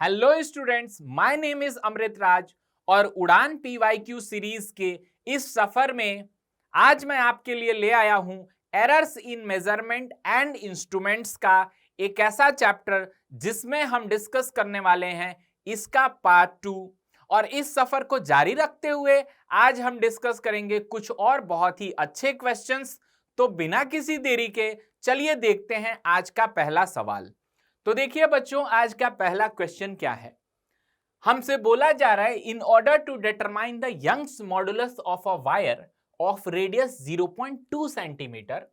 Hello students, my name is Amrit Raj और Udaan PYQ series के इस सफर में आज मैं आपके लिए ले आया हूं errors in measurement and instruments का एक ऐसा चैप्टर जिसमें हम डिस्कस करने वाले हैं इसका पार्ट 2। और इस सफर को जारी रखते हुए आज हम डिस्कस करेंगे कुछ और बहुत ही अच्छे क्वेश्चंस। तो बिना किसी देरी के चलिए देखते हैं आज का पहला सवाल। तो देखिए बच्चों, आज का पहला क्वेश्चन क्या है। हमसे बोला जा रहा है in order to determine the Young's modulus of a wire of radius 0.2 centimetre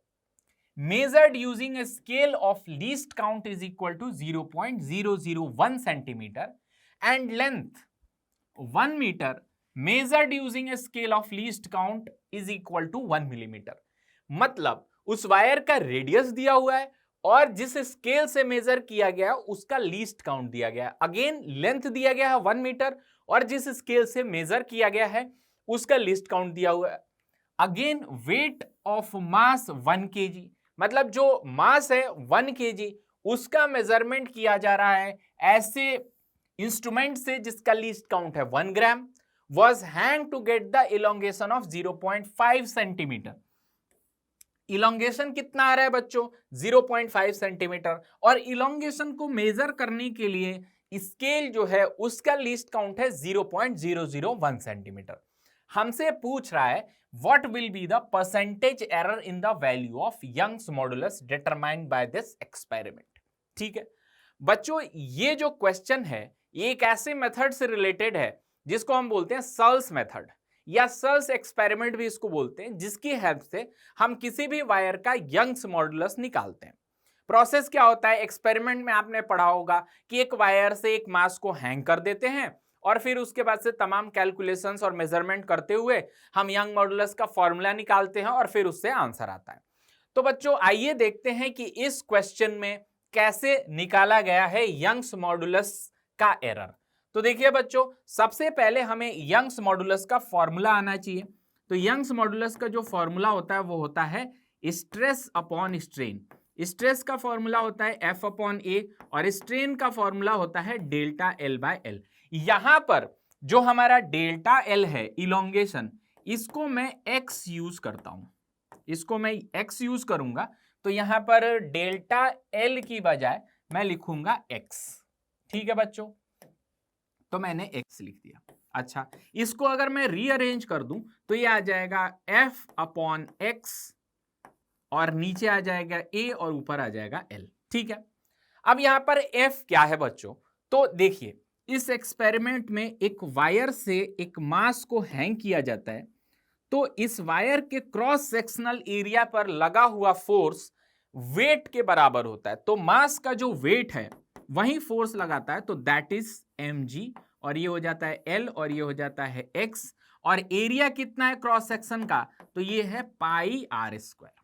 measured using a scale of least count is equal to 0.001 centimeter and length 1 meter measured using a scale of least count is equal to 1 millimeter। मतलब उस wire का radius दिया हुआ है और जिस scale से major किया गया उसका लीस्ट काउंट दिया गया है। अगेन लेंथ दिया गया है 1 मीटर और जिस स्केल से मेजर किया गया है उसका लीस्ट काउंट दिया हुआ है। Again weight of mass 1 kg, मतलब जो मास है 1 kg उसका मेजरमेंट किया जा रहा है ऐसे इंस्ट्रूमेंट से जिसका लीस्ट काउंट है 1 gram. Was hung to get the elongation of 0.5 centimetre. Elongation कितना आ रहा है बच्चों? 0.5 सेंटीमीटर। और इलोंगेशन को मेजर करने के लिए स्केल जो है उसका लीस्ट काउंट है 0.001 सेंटीमीटर। हमसे पूछ रहा है what will be the percentage error in the value of Young's modulus determined by this experiment. ठीक है बच्चों, ये जो क्वेश्चन है ये एक ऐसे मेथड से रिलेटेड है जिसको हम बोलते हैं सर्ल्स मेथड या सर्ल्स एक्सपेरिमेंट भी इसको बोलते हैं, जिसकी हेल्प से हम किसी भी वायर का यंग्स मॉडुलस निकालते हैं। प्रोसेस क्या होता है? एक्सपेरिमेंट में आपने पढ़ा होगा कि एक वायर से एक मास को हैंग कर देते हैं और फिर उसके बाद से तमाम कैलकुलेशंस और मेजरमेंट करते हुए हम यंग मॉडुलस का फॉर्मूला निकालते हैं और फिर उससे आंसर आता है। तो बच्चों आइए देखते हैं कि इस क्वेश्चन में कैसे निकाला गया है यंग्स मॉडुलस का एरर। तो देखिए बच्चों, सबसे पहले हमें यंग्स मॉडुलस का फॉर्मूला आना चाहिए। तो यंग्स मॉडुलस का जो फॉर्मूला होता है वो होता है स्ट्रेस अपॉन स्ट्रेन। स्ट्रेस का फॉर्मूला होता है F अपॉन A और स्ट्रेन का फॉर्मूला होता है डेल्टा L बाय L। यहां पर जो हमारा डेल्टा L है इलोंगेशन, इसको मैं X यूज करता हूं, इसको मैं X यूज करूंगा। तो यहां पर डेल्टा L की बजाय मैं लिखूंगा X। ठीक है बच्चों, तो मैंने X लिख दिया। अच्छा, इसको अगर मैं रीअरेंज कर दूं तो ये आ जाएगा F अपॉन X और नीचे आ जाएगा A और ऊपर आ जाएगा L। ठीक है, अब यहां पर F क्या है बच्चों? तो देखिए इस एक्सपेरिमेंट में एक वायर से एक मास को हैंग किया जाता है, तो इस वायर के क्रॉस सेक्शनल एरिया पर लगा हुआ फोर्स वेट के बराबर होता है। तो मास का जो वेट है वही फोर्स लगाता है, तो दैट इज mg और ये हो जाता है L और ये हो जाता है X। और एरिया कितना है क्रॉस सेक्शन का? तो ये है पाई r स्क्वायर।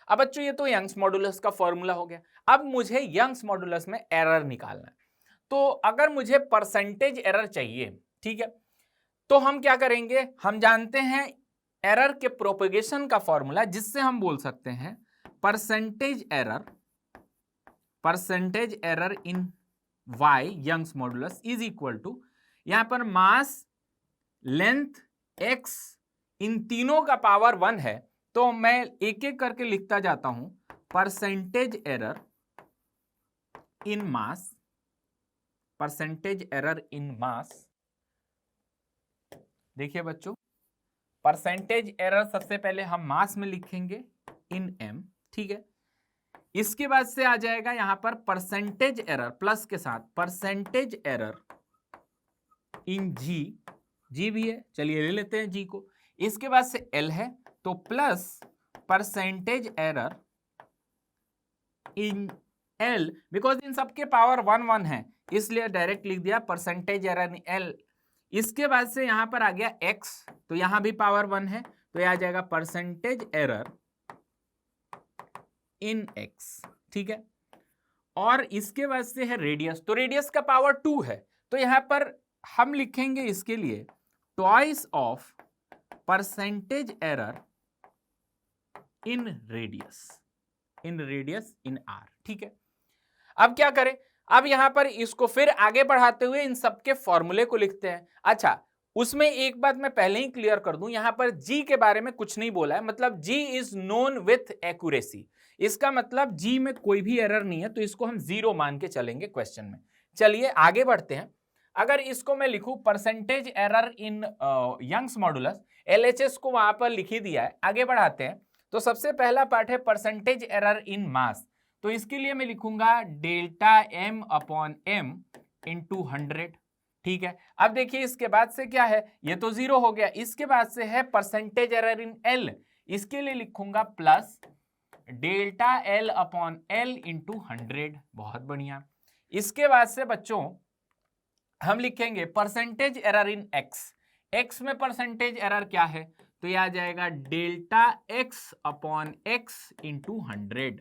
अब बच्चों ये तो यंग्स मॉडुलस का फॉर्मूला हो गया। अब मुझे यंग्स मॉडुलस में एरर निकालना है। तो अगर मुझे परसेंटेज एरर चाहिए, ठीक है, तो हम क्या करेंगे? हम जानते हैं एरर के प्रोपेगेशन का फॉर्मूला, जिससे हम बोल सकते हैं percentage error in y Young's modulus is equal to, यहां पर मास, लेंथ, x इन तीनों का पावर 1 है, तो मैं एक एक करके लिखता जाता हूं। Percentage error in mass, percentage error in mass. देखिए बच्चों, परसेंटेज एरर सबसे पहले हम मास में लिखेंगे इन m। ठीक है, इसके बाद से आ जाएगा यहां पर परसेंटेज एरर प्लस के साथ परसेंटेज एरर इन जी भी है, चलिए ले लेते हैं जी को। इसके बाद से L है, तो plus percentage error in L, because in सबके पावर 1 है इसलिए डायरेक्ट लिख दिया परसेंटेज एरर इन L। इसके बाद से यहां पर आ गया X, तो यहां भी पावर 1 है, तो यह आ जाएगा परसेंटेज एरर इन X। ठीक है, और इसके बाद से है रेडियस, तो रेडियस का पावर 2 है, तो यहां पर हम लिखेंगे इसके लिए twice of percentage error in radius in R। ठीक है, अब क्या करें? अब यहां पर इसको फिर आगे बढ़ाते हुए इन सबके फॉर्मूले को लिखते हैं। अच्छा, उसमें एक बात मैं पहले ही क्लियर कर दूं, यहां पर जी के बारे में कुछ नहीं बोला है, मतलब जी इज नोन विथ एक्यूरेसी, इसका मतलब जी में कोई भी एरर नहीं है, तो इसको हम 0 मान के चलेंगे क्वेश्चन में। चलिए आगे बढ़ते हैं। अगर इसको मैं लिखूं percentage error in Young's modulus, LHS को वहां पर लिख ही दिया है। आगे बढ़ाते हैं, तो सबसे पहला पार्ट है परसेंटेज एरर इन मास, तो इसके लिए मैं लिखूंगा delta M upon m into 100। ठीक है, अब देखिए इसके बाद से क्या है, ये तो 0 हो गया, इसके बाद से है परसेंटेज एरर इन एल, इसके लिए लिखूंगा plus delta L upon L into 100। बहुत बढ़िया। इसके बाद से बच्चों हम लिखेंगे परसेंटेज एरर इन एक्स, एक्स में परसेंटेज एरर क्या है, तो यह आ जाएगा delta X upon x into 100,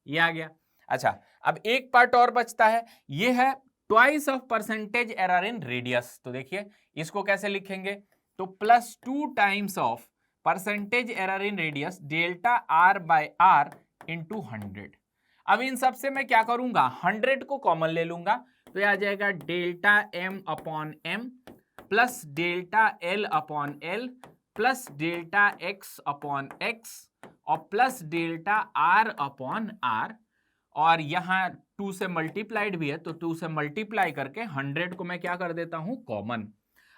ये आ गया। अच्छा, अब एक पार्ट और बचता है, ये है twice of percentage error in radius, तो देखिए इसको कैसे लिखेंगे, तो plus 2 times of percentage error in radius delta r by r into 100। अब इन सब से मैं क्या करूंगा, 100 को कॉमन ले लूंगा, तो यह आ जाएगा delta M upon M plus delta L upon L plus delta X upon X और plus delta R upon R, और यहां 2 से मल्टीप्लाइड भी है, तो 2 से मल्टीप्लाई करके 100 को मैं क्या कर देता हूं, कॉमन।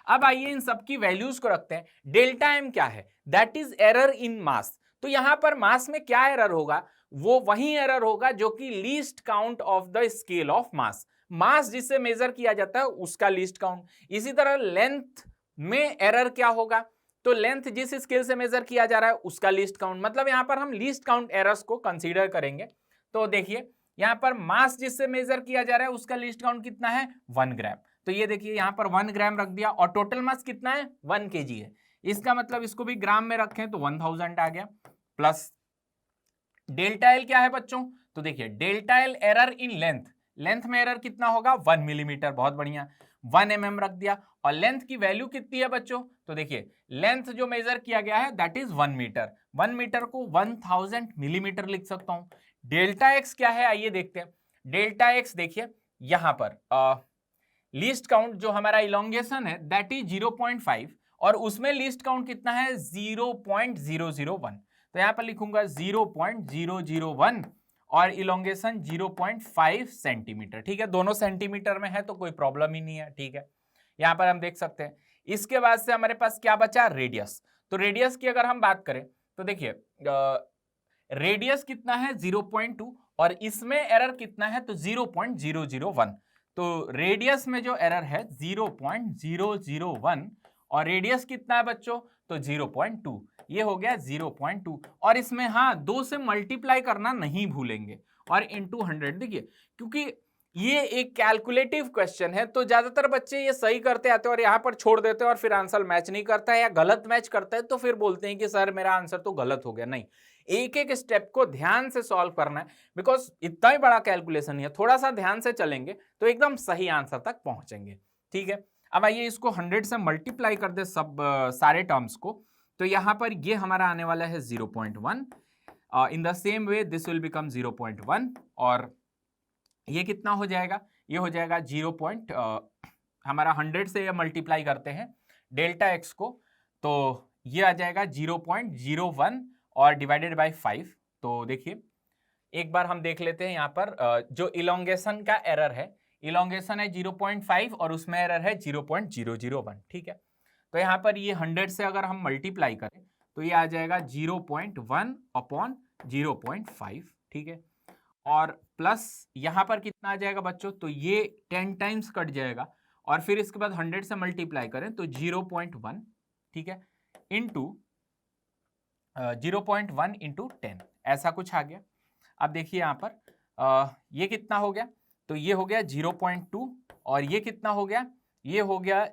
अब आइए इन सबकी वैल्यूज को रखते हैं। डेल्टा एम क्या है, दैट इज एरर इन मास, तो यहां पर मास में क्या एरर होगा, वो वही एरर होगा जो कि least count of the scale of mass, mass जिससे मेजर किया जाता है उसका लीस्ट काउंट। इसी तरह लेंथ में एरर क्या होगा, तो लेंथ जिस स्केल से मेजर किया जा रहा है उसका लीस्ट काउंट, मतलब यहां पर हम लीस्ट काउंट एरर्स को कंसीडर करेंगे। तो देखिए यहां पर मास जिससे मेजर किया जा रहा है उसका लीस्ट काउंट कितना है, 1 ग्राम, तो ये देखिए यहां पर 1 ग्राम रख दिया, और टोटल मास कितना है, 1 केजी है, इसका मतलब इसको भी ग्राम में रखें तो 1000 आ गया। प्लस डेल्टा एल क्या है बच्चों, तो देखिए delta L error in length, length में एरर कितना होगा, 1 मिलीमीटर, बहुत बढ़िया, 1 mm रख दिया। और लेंथ की वैल्यू कितनी है बच्चों, तो देखिए लेंथ जो मेजर किया गया है दैट इज 1 मीटर, 1 मीटर को 1000 मिलीमीटर लिख सकता हूं। डेल्टा एक्स क्या है, आइए देखते हैं। डेल्टा एक्स देखिए यहां पर लीस्ट काउंट जो हमारा इलोंगेशन है दैट इज 0.5, और उसमें लीस्ट काउंट कितना है, 0.001, तो यहां पर लिखूंगा 0.001 और इलोंगेशन 0.5 सेंटीमीटर। ठीक है, दोनों सेंटीमीटर में है तो कोई प्रॉब्लम ही नहीं है। ठीक है, यहां पर हम देख सकते हैं। इसके बाद से हमारे पास क्या बचा, रेडियस, तो रेडियस की अगर हम बात करें तो देखिए रेडियस कितना है 0.2 और इसमें एरर कितना है, तो 0.001, तो रेडियस में जो एरर है 0.001 और रेडियस कितना है बच्चों, तो 0.2, ये हो गया 0.2, और इसमें हाँ 2 से मल्टीप्लाई करना नहीं भूलेंगे और इंटू 100। देखिए क्योंकि ये एक कैलकुलेटिव क्वेश्चन है तो ज्यादातर बच्चे ये सही करते आते हैं और यहाँ पर छोड़ देते हैं और फिर आंसर मैच नहीं करता है या गलत मैच करता है, तो फिर बोलते हैं कि सर मेरा आंसर तो गलत हो गया। नहीं, एक एक स्टेप को ध्यान से सॉल्व करना है, बिकॉज इतना ही बड़ा कैलकुलेशन है, थोड़ा सा ध्यान से चलेंगे तो एकदम सही आंसर तक पहुंचेंगे। ठीक है, अब आइए इसको 100 से मल्टीप्लाई कर दे सब सारे टर्म्स को, तो यहां पर ये हमारा आने वाला है 0.1, in the same way this will become 0.1, और ये कितना हो जाएगा, ये हो जाएगा 0. हमारा 100 से ये मल्टीप्लाई करते हैं डेल्टा एक्स को, तो ये आ जाएगा 0.01 और डिवाइडेड बाय 5। तो देखिए एक बार हम देख लेते हैं यहाँ पर जो इलोंगेशन का एरर है, इलोंगेशन है 0.5 और उसमें एरर है 0.001। ठीक है, तो यहाँ पर ये 100 से अगर हम मल्टीप्लाई करें तो ये आ जाएगा 0.1 अपॉन 0.5। ठीक है, और प्लस यहाँ पर कितना आ जाएगा बच्चों, तो ये 10 टाइम्स कट जाएगा और फिर इसके बाद 100 से मल्टीप्लाई करें तो 0.1, ठीक है, इंटू 0.1 इंटू 10, ऐसा कुछ आ गया। अब देखिए यहाँ पर ये कितना हो गया, तो ये हो गया 0.2 और ये कितना हो गया, ये हो गया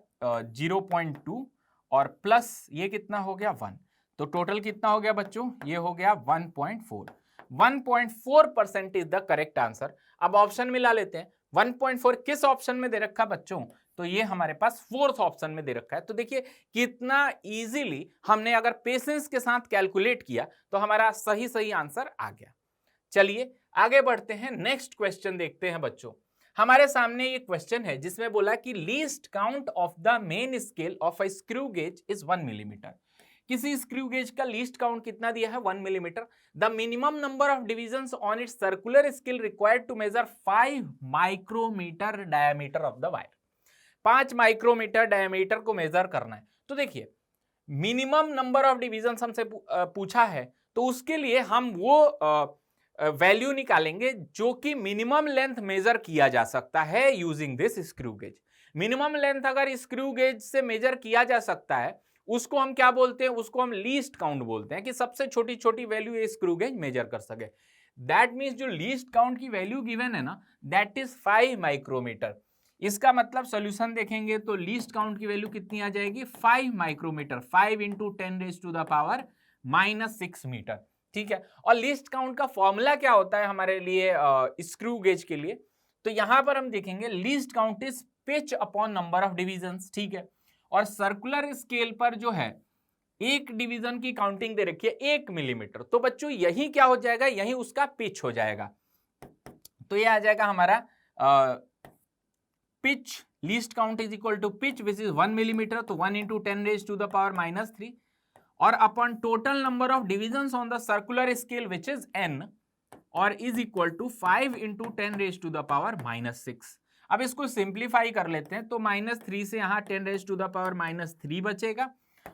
0.2 और प्लस ये कितना हो गया 1, तो टोटल कितना हो गया बच्चों, ये हो गया 1.4। 1.4% इज द करेक्ट आंसर। अब ऑप्शन मिला लेते हैं, 1.4 किस ऑप्शन में दे रखा बच्चों, तो ये हमारे पास 4th ऑप्शन में दे रखा है। तो देखिए कितना इजीली हमने अगर पेशेंस के साथ कैलकुलेट किया तो हमारा सही सही आंसर आ गया। चलिए आगे बढ़ते हैं, नेक्स्ट क्वेश्चन देखते हैं बच्चों। हमारे सामने ये क्वेश्चन है जिसमें बोला कि least count of the main scale of a screw gauge is 1 millimetre. किसी स्क्रू गेज का लीस्ट काउंट कितना दिया है? 1 millimetre. The minimum number of divisions on its circular scale required to measure 5 micrometre diameter of the wire. 5 micrometre diameter को measure करना है। तो देखिए मिनिमम नंबर ऑफ डिविजन्स हमसे पूछा है, तो उसके लिए हम वो वैल्यू निकालेंगे जो कि मिनिमम लेंथ मेजर किया जा सकता है using this screw gauge. Minimum length अगर स्क्रू गेज से मेजर किया जा सकता है उसको हम क्या बोलते हैं? उसको हम लीस्ट काउंट बोलते हैं कि सबसे छोटी छोटी वैल्यू ये स्क्रू गेज मेजर कर सके। दैट मीन्स जो लीस्ट काउंट की वैल्यू गिवन है ना, दैट इज 5 माइक्रोमीटर। इसका मतलब सॉल्यूशन देखेंगे तो लीस्ट काउंट की वैल्यू कितनी आ जाएगी? 5 माइक्रोमीटर। 5 into 10⁻⁻⁶ metre. ठीक है। और लीस्ट काउंट का फॉर्मूला क्या होता है हमारे लिए स्क्रू गेज के लिए? तो यहां पर हम देखेंगे least count is pitch upon number of divisions. ठीक है। और सर्कुलर स्केल पर जो है एक डिवीजन की काउंटिंग दे रखी है 1 मिलीमीटर। तो बच्चों यही क्या हो जाएगा? यही उसका पिच हो जाएगा। तो ये आ जाएगा हमारा pitch. Least count is equal to pitch which is 1 millimetre. तो 1 इंटू 10⁻⁻³ और upon total number of divisions on the circular scale which is n और इज इक्वल टू 5 इंटू 10⁻⁻⁶। अब इसको सिंप्लीफाई कर लेते हैं तो -3 से यहाँ 10⁻³ बचेगा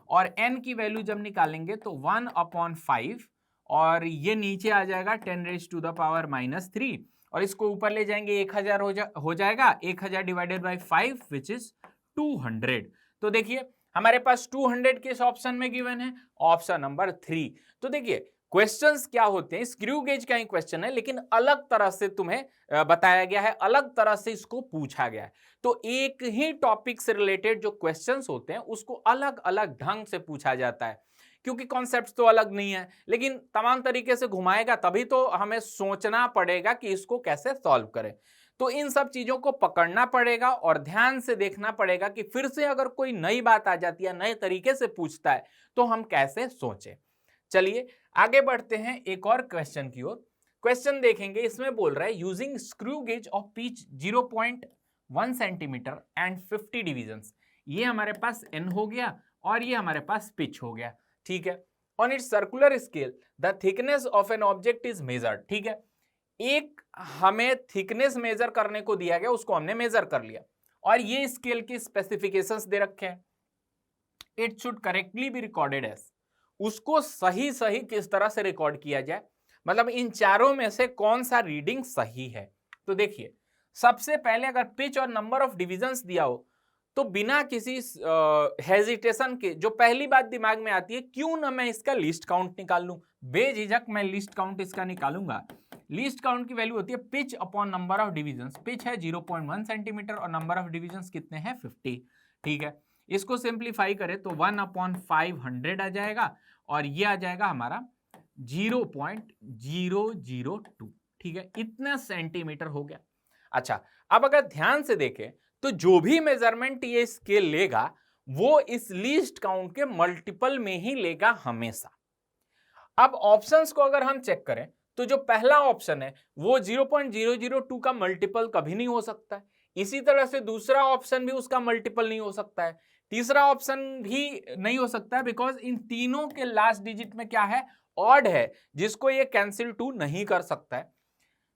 और n की वैल्यू जब निकालेंगे तो 1/5 और ये नीचे आ जाएगा 10⁻³ और इसको ऊपर ले जाएंगे 1000 हो जाएगा। 1000 डिवाइडेड बाई 5 विच इज 200। तो देखिए हमारे पास 200 किस ऑप्शन में गिवन है? Option number 3। तो देखिए क्वेश्चंस क्या होते हैं, स्क्रू गेज का ही क्वेश्चन है लेकिन अलग तरह से तुम्हें बताया गया है, अलग तरह से इसको पूछा गया है। तो एक ही टॉपिक से रिलेटेड जो क्वेश्चंस होते हैं उसको अलग अलग ढंग से पूछा जाता है क्योंकि कॉन्सेप्ट्स तो अलग नहीं है लेकिन तमाम तरीके से घुमाएगा तभी तो हमें सोचना पड़ेगा कि इसको कैसे सॉल्व करें। तो इन सब चीजों को पकड़ना पड़ेगा और ध्यान से देखना पड़ेगा कि फिर से अगर कोई नई बात आ जाती है, नए तरीके से पूछता है तो हम कैसे सोचें। चलिए आगे बढ़ते हैं एक और क्वेश्चन की ओर। क्वेश्चन देखेंगे, इसमें बोल रहा है using screw gauge of pitch 0.1 centimetre and 50 divisions. ये हमारे पास n हो गया और ये हमारे पास पिच हो गया। ठीक है। On its circular scale the thickness of an object is measured. ठीक है। एक हमें थिकनेस मेजर करने को दिया गया, उसको हमने मेजर कर लिया और ये स्केल की स्पेसिफिकेशंस दे रखे हैं। It should correctly be recorded as, उसको सही सही किस तरह से रिकॉर्ड किया जाए, मतलब इन चारों में से कौन सा रीडिंग सही है। तो देखिए सबसे पहले अगर पिच और नंबर ऑफ डिविजन्स दिया हो तो बिना किसी हेजिटेशन के जो पहली बात दिमाग में आती है, क्यों ना मैं इसका लिस्ट काउंट निकाल लूं। बेझिझक मैं लिस्ट काउंट इसका निकालूंगा। लिस्ट काउंट की वैल्यू होती है pitch upon number of divisions. Pitch है 0.1 सेंटीमीटर और नंबर ऑफ डिविजन्स कितने हैं? 50। ठीक है। इसको सिंप्लीफाई करें तो 1/500 आ जाएगा और ये आ जाएगा हमारा 0.002। ठीक है। इतना सेंटीमीटर हो गया। अच्छा अब अगर ध्यान से देखें तो जो भी मेजरमेंट ये स्केल लेगा वो इस लीस्ट काउंट के मल्टीपल में ही लेगा हमेशा। अब ऑप्शंस को अगर हम चेक करें तो जो पहला ऑप्शन है वो 0.002 का मल्टीपल कभी नहीं हो सकता है। इसी तरह से दूसरा ऑप्शन भी उसका मल्टीपल नहीं हो सकता है, तीसरा ऑप्शन भी नहीं हो सकता है बिकॉज इन तीनों के लास्ट डिजिट में क्या है? ऑड है, जिसको ये कैंसिल 2 नहीं कर सकता है।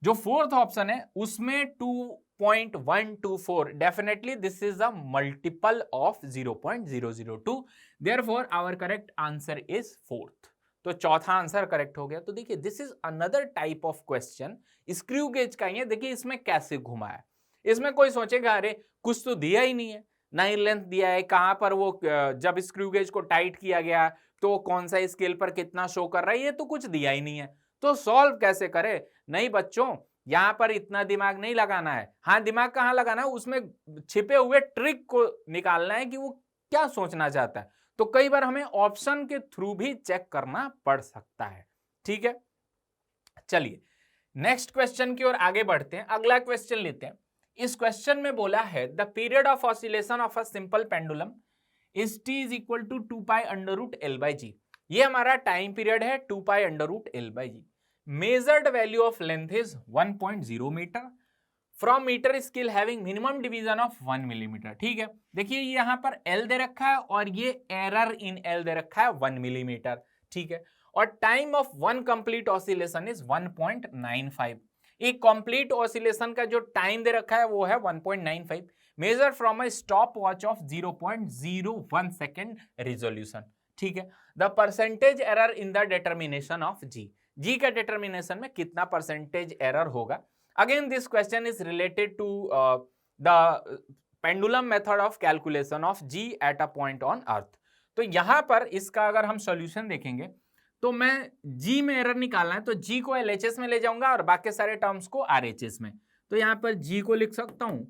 जो फोर्थ ऑप्शन है उसमें 2.124, definitely this is a multiple of 0.002, therefore our correct answer is fourth. तो चौथा आंसर करेक्ट हो गया। तो देखिए this is another type of question, screw gauge का ही है। देखिए इसमें कैसे घुमाया, इसमें कोई सोचेगा अरे कुछ तो दिया ही नहीं है, ना ही लेंथ दिया है, कहां पर वो जब स्क्रू गेज को टाइट किया गया तो कौन सा स्केल पर कितना शो कर रहा है, ये तो कुछ दिया ही नहीं है, तो सॉल्व कैसे करे। नहीं बच्चों यहां पर इतना दिमाग नहीं लगाना है। हाँ दिमाग कहां लगाना है, उसमें छिपे हुए ट्रिक को निकालना है कि वो क्या सोचना चाहता है। तो कई बार हमें ऑप्शन के थ्रू भी चेक करना पड़ सकता है। ठीक है। चलिए नेक्स्ट क्वेश्चन की ओर आगे बढ़ते हैं। अगला क्वेश्चन लेते हैं। इस क्वेश्चन में बोला है the period of oscillation of a simple pendulum is t is equal to 2π√L/g। ये हमारा टाइम पीरियड है 2π√L/g। Measured value of length is 1.0 metre. From metre scale having minimum division of 1 millimetre. ठीक है, देखिए यहाँ पर L दे रखा है और ये एरर इन L दे रखा है 1 मिलीमीटर। ठीक है, और time of one complete oscillation is 1.95। एक कंप्लीट ऑसिलेशन का जो टाइम दे रखा है वो है 1.95, measure from a stop watch of 0.01 second resolution. ठीक है, the percentage error in the determination of G का डिटर्मिनेशन में कितना परसेंटेज एरर होगा। Again this question is related to the pendulum method of calculation of G at a point on earth. तो यहां पर इसका अगर हम सॉल्यूशन देखेंगे तो मैं जी में एरर निकालना है तो जी को एलएचएस में ले जाऊंगा और बाकी सारे टर्म्स को आरएचएस में। तो यहां पर जी को लिख सकता हूं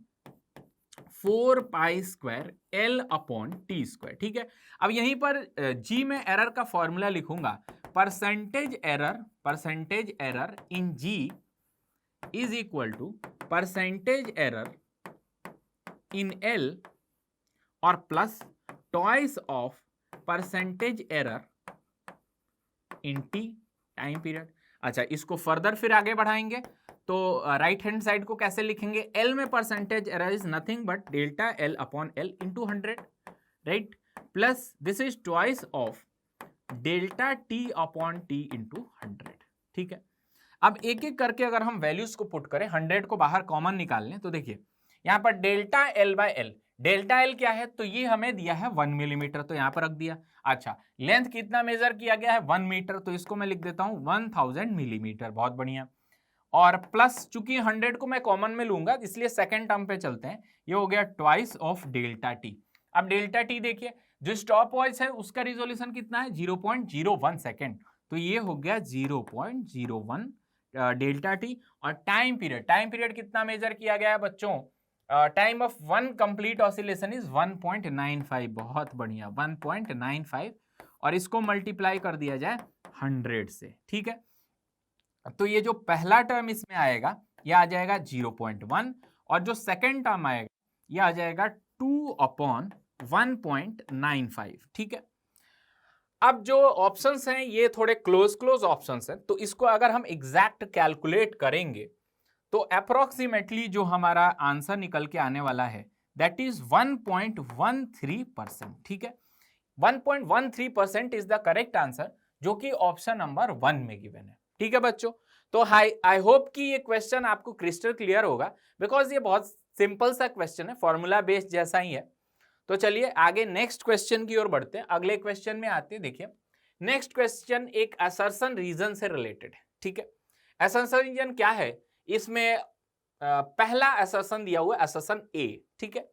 4 pi square L upon T square. ठीक है, अब यहीं पर जी में एरर का फॉर्मूला लिखूंगा, percentage error in G is equal to percentage error in L और plus twice of percentage error in T time period. अच्छा, इसको फर्दर फिर आगे बढ़ाएंगे तो राइट हैंड साइड को कैसे लिखेंगे, एल में percentage error is nothing but delta L upon L into 100, right, plus this is twice of delta T upon T into 100। ठीक है, अब एक एक करके अगर हम वैल्यूज को पुट करें, 100 को बाहर कॉमन निकाल लें तो देखिए यहां पर delta L by L, delta L क्या है तो ये हमें दिया है 1 मिलीमीटर तो यहां पर रख दिया। अच्छा, लेंथ कितना मेजर किया गया है 1 मीटर तो इसको मैं लिख देता हूं 1000 मिलीमीटर, बहुत बढ़िया। और प्लस चूंकि 100 को मैं कॉमन में लूंगा इसलिए सेकेंड टर्म पे चलते हैं, ये हो गया ट्वाइस ऑफ डेल्टा टी। अब डेल्टा टी देखिए, जो स्टॉप वॉच है उसका रिजोल्यूशन कितना है 0.01 सेकेंड, तो ये हो गया 0.01 डेल्टा टी। और टाइम पीरियड कितना मेजर किया गया है बच्चों, time of one complete oscillation is 1.95, बहुत बढ़िया 1.95, और इसको मल्टीप्लाई कर दिया जाए 100 से। ठीक है, तो ये जो पहला टर्म इसमें आएगा ये आ जाएगा 0.1 और जो सेकेंड टर्म आएगा ये आ जाएगा 2 अपॉन 1.95। ठीक है, अब जो ऑप्शंस हैं ये थोड़े क्लोज ऑप्शंस हैं, तो इसको अगर हम एग्जैक्ट कैलकुलेट करेंगे तो अप्रोक्सीमेटली जो हमारा आंसर निकल के आने वाला है दैट इज 1.13%। ठीक है, 1.13% इज द करेक्ट आंसर जो कि ऑप्शन नंबर 1 में गिवन है। ठीक है बच्चों, तो आई होप कि ये क्वेश्चन आपको क्रिस्टल क्लियर होगा, बिकॉज ये बहुत सिंपल सा क्वेश्चन है, फॉर्मूला बेस्ड जैसा ही है। तो चलिए आगे नेक्स्ट क्वेश्चन की ओर बढ़ते हैं, अगले क्वेश्चन में आते हैं। देखिए नेक्स्ट क्वेश्चन एक असर्शन रीजन से रिलेटेड है। ठीक है, असर्शन रीजन क्या है, इसमें पहला असर्शन दिया हुआ है असर्शन ए। ठीक है,